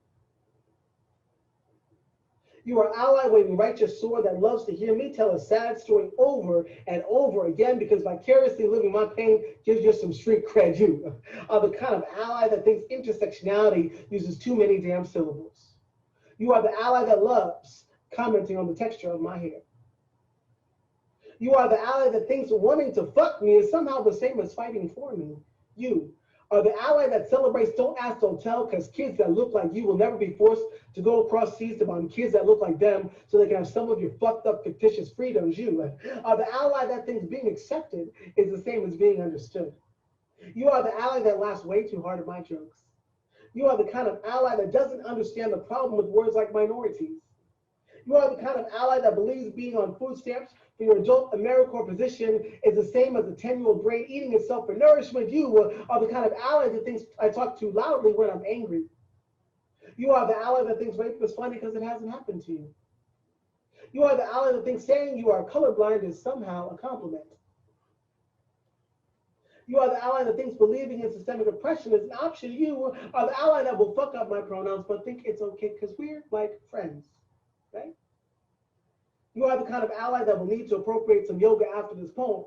You are ally waving righteous sword that loves to hear me tell a sad story over and over again because vicariously living my pain gives you some street cred. You are the kind of ally that thinks intersectionality uses too many damn syllables. You are the ally that loves commenting on the texture of my hair. You are the ally that thinks wanting to fuck me is somehow the same as fighting for me. You are the ally that celebrates don't ask, don't tell, because kids that look like you will never be forced to go across seas to find kids that look like them so they can have some of your fucked up fictitious freedoms. You are the ally that thinks being accepted is the same as being understood. You are the ally that laughs way too hard at my jokes. You are the kind of ally that doesn't understand the problem with words like minorities. You are the kind of ally that believes being on food stamps for your adult AmeriCorps position is the same as a 10-year-old brain eating itself for nourishment. You are the kind of ally that thinks I talk too loudly when I'm angry. You are the ally that thinks rape is funny because it hasn't happened to you. You are the ally that thinks saying you are colorblind is somehow a compliment. You are the ally that thinks believing in systemic oppression is an option. You are the ally that will fuck up my pronouns but think it's okay because we're like friends, right? You are the kind of ally that will need to appropriate some yoga after this poem.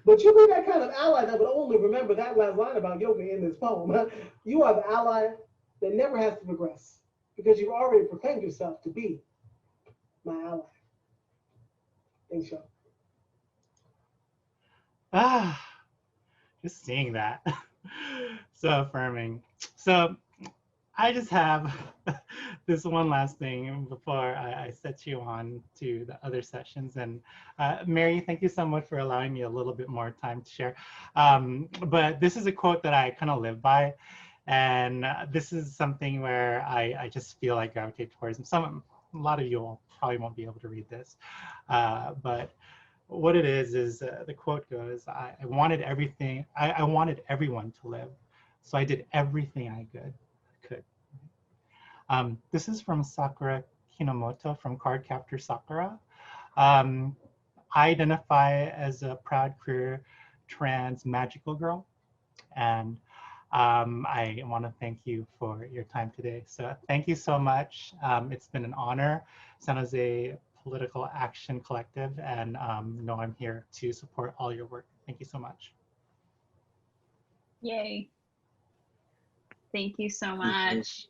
But you be that kind of ally that would only remember that last line about yoga in this poem. You are the ally that never has to progress because you've already proclaimed yourself to be my ally. Thanks, y'all. Just seeing that. So affirming. So I just have this one last thing before I set you on to the other sessions. And Mary, thank you so much for allowing me a little bit more time to share. But this is a quote that I kind of live by. And this is something where I just feel like gravitate towards. And a lot of you probably won't be able to read this. But what it is the quote goes, I wanted everything, I wanted everyone to live. So I did everything I could. This is from Sakura Kinomoto from Cardcaptor Sakura. I identify as a proud queer trans magical girl. And I want to thank you for your time today. So thank you so much. It's been an honor. San Jose Political Action Collective, and know I'm here to support all your work. Thank you so much. Yay. Thank you so much.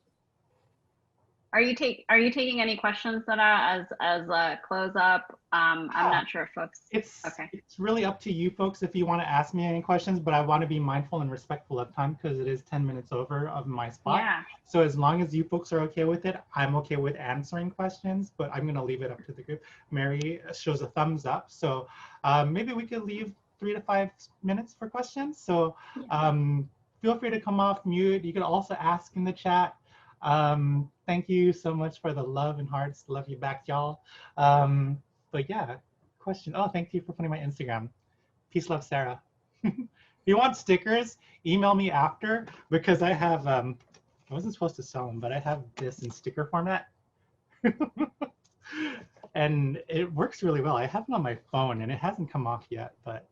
Are you taking any questions, Sera, as a close up? I'm not sure if folks. It's really up to you folks if you want to ask me any questions, but I want to be mindful and respectful of time because it is 10 minutes over of my spot. Yeah. So as long as you folks are okay with it, I'm okay with answering questions, but I'm going to leave it up to the group. Mary shows a thumbs up, so maybe we could leave 3 to 5 minutes for questions. So feel free to come off mute. You can also ask in the chat. Thank you so much for the love and hearts. Love you back, y'all. But yeah, question. Oh, thank you for putting my Instagram. Peace, love, Sera. If you want stickers, email me after, because I have, I wasn't supposed to sell them, but I have this in sticker format. And it works really well. I have it on my phone and it hasn't come off yet, but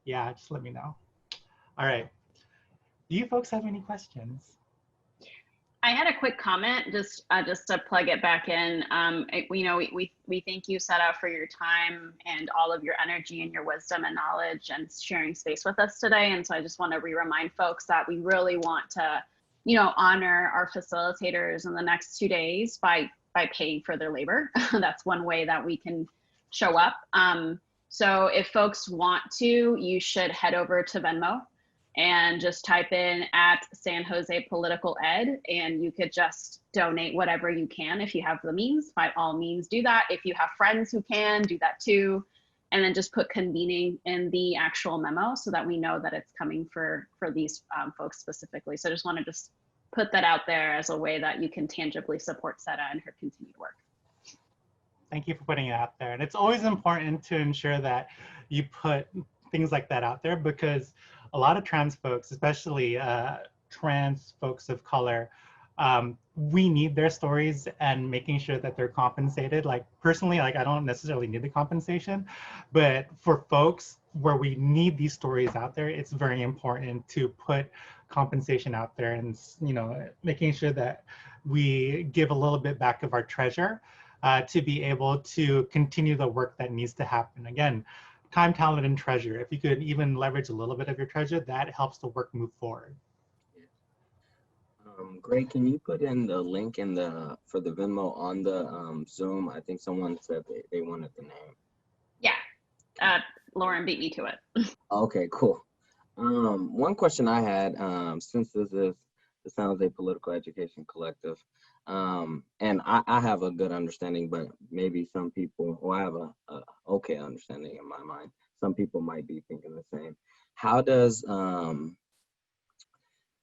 yeah, just let me know. All right. Do you folks have any questions? I had a quick comment, just to plug it back in. We thank you, Sera, for your time and all of your energy and your wisdom and knowledge and sharing space with us today. And so I just want to remind folks that we really want to, honor our facilitators in the next 2 days by paying for their labor. That's one way that we can show up. So if folks want to, you should head over to Venmo and just type in @SanJosePoliticalEd, and you could just donate whatever you can if you have the means. By all means, do that. If you have friends who can, do that too. And then just put convening in the actual memo so that we know that it's coming for these folks specifically. So I just want to just put that out there as a way that you can tangibly support Sera and her continued work. Thank you for putting it out there. And it's always important to ensure that you put things like that out there, because a lot of trans folks, especially trans folks of color, we need their stories, and making sure that they're compensated. Like personally, like I don't necessarily need the compensation, but for folks where we need these stories out there, it's very important to put compensation out there, and making sure that we give a little bit back of our treasure to be able to continue the work that needs to happen. Again, time, talent, and treasure. If you could even leverage a little bit of your treasure, that helps the work move forward. Greg, can you put in the link for the Venmo on the Zoom? I think someone said they wanted the name. Yeah, Lauren beat me to it. Okay, cool. One question I had, since this is the San Jose Political Education Collective, and I have a good understanding, but maybe some people, or I have a okay understanding in my mind. Some people might be thinking the same. How does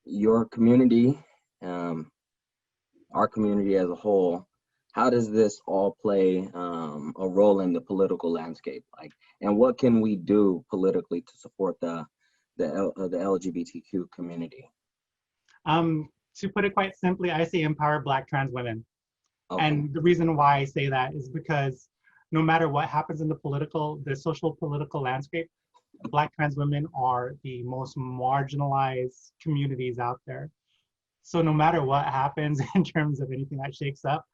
your community, our community as a whole, how does this all play a role in the political landscape? Like, and what can we do politically to support the LGBTQ community? To put it quite simply, I say empower Black trans women. Okay. And the reason why I say that is because no matter what happens in the social political landscape, Black trans women are the most marginalized communities out there. So no matter what happens in terms of anything that shakes up,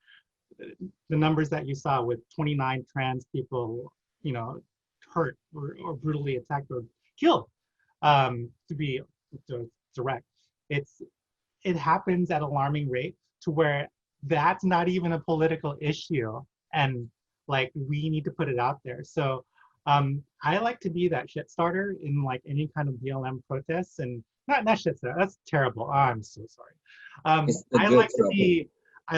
the numbers that you saw with 29 trans people, hurt or brutally attacked or killed, to be direct, it happens at an alarming rate to where that's not even a political issue, and like we need to put it out there. So I like to be that shit starter in like any kind of BLM protests, and not shit starter, that's terrible. Oh, I'm so sorry. I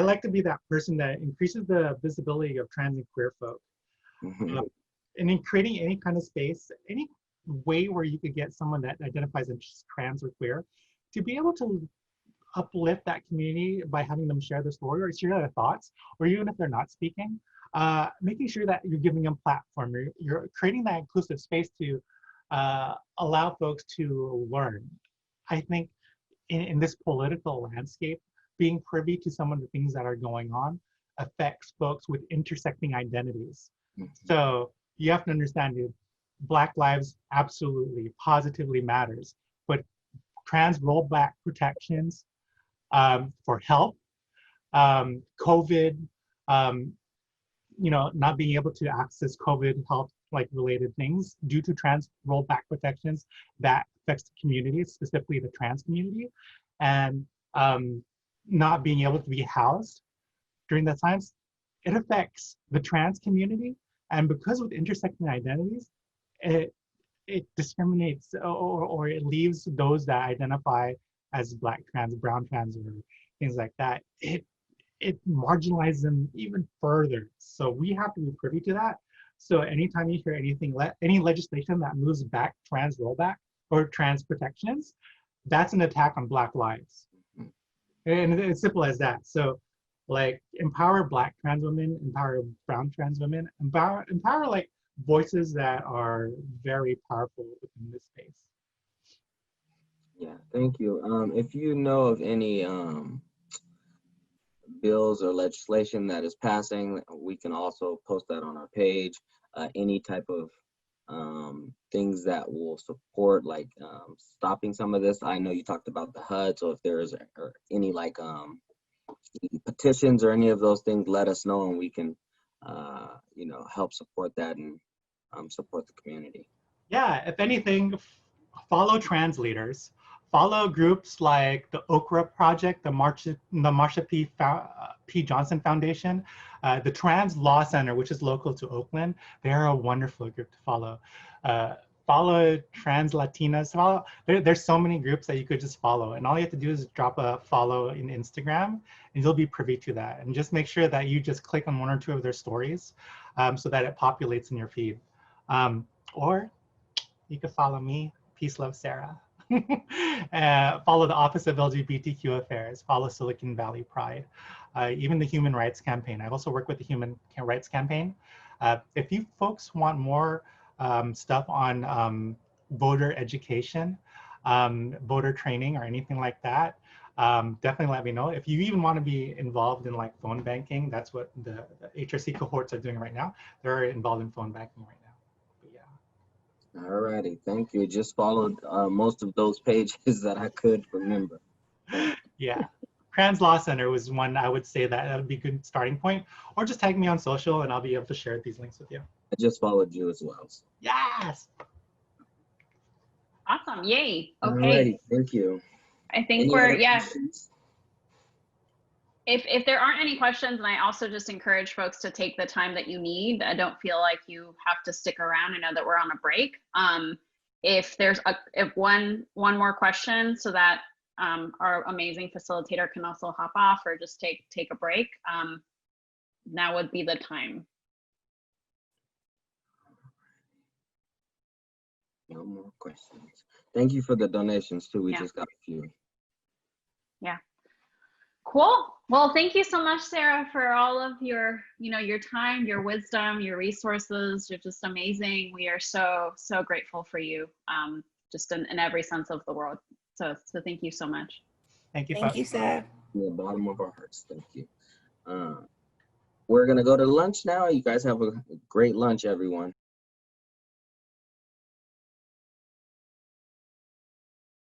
like to be that person that increases the visibility of trans and queer folk. Mm-hmm. And in creating any kind of space, any way where you could get someone that identifies as trans or queer to be able to uplift that community by having them share their story or share their thoughts, or even if they're not speaking, making sure that you're giving them platform, you're creating that inclusive space to allow folks to learn. I think in this political landscape, being privy to some of the things that are going on affects folks with intersecting identities. Mm-hmm. So you have to understand it. Black lives absolutely, positively matters, but trans rollback protections for health, COVID, not being able to access COVID health like related things due to trans rollback protections, that affects the community, specifically the trans community, and not being able to be housed during that times, it affects the trans community. And because with intersecting identities, it discriminates or it leaves those that identify as Black trans, brown trans, or things like that. It marginalizes them even further. So we have to be privy to that. So anytime you hear anything, any legislation that moves back trans rollback or trans protections, that's an attack on Black lives. And it's simple as that. So like empower Black trans women, empower brown trans women, empower like voices that are very powerful within this space. Yeah, thank you. If you know of any bills or legislation that is passing, we can also post that on our page. Any type of things that will support, like stopping some of this. I know you talked about the HUD, so if there's any like petitions or any of those things, let us know, and we can you know, help support that and support the community. Yeah, if anything, follow trans leaders. Follow groups like the Okra Project, the Marsha P. Johnson Foundation, the Trans Law Center, which is local to Oakland. They're a wonderful group to follow. Follow Trans Latinas. There's so many groups that you could just follow. And all you have to do is drop a follow in Instagram, and you'll be privy to that. And just make sure that you just click on one or two of their stories so that it populates in your feed. Or you can follow me, Peace Love Sera. Follow the Office of LGBTQ Affairs, follow Silicon Valley Pride, even the Human Rights Campaign. I also work with the Human Rights Campaign. If you folks want more stuff on voter education, voter training, or anything like that, definitely let me know. If you even want to be involved in like phone banking, that's what the HRC cohorts are doing right now. They're involved in phone banking right now. Alrighty, thank you. Just followed most of those pages that I could remember. Yeah, Trans Law Center was one I would say that would be a good starting point. Or just tag me on social and I'll be able to share these links with you. I just followed you as well. Yes. Awesome, yay. Okay. Alrighty, thank you. I think we're, yeah. If there aren't any questions, and I also just encourage folks to take the time that you need. I don't feel like you have to stick around. I know that we're on a break. If there's one more question, so that our amazing facilitator can also hop off or just take a break, now would be the time. No more questions. Thank you for the donations too. We Yeah. just got a few. Yeah. Cool. Well, thank you so much, Sera, for all of your, your time, your wisdom, your resources. You're just amazing. We are so grateful for you, just in every sense of the word. So thank you so much. Thank you. Thank you, Sera. From the bottom of our hearts, thank you. We're gonna go to lunch now. You guys have a great lunch, everyone.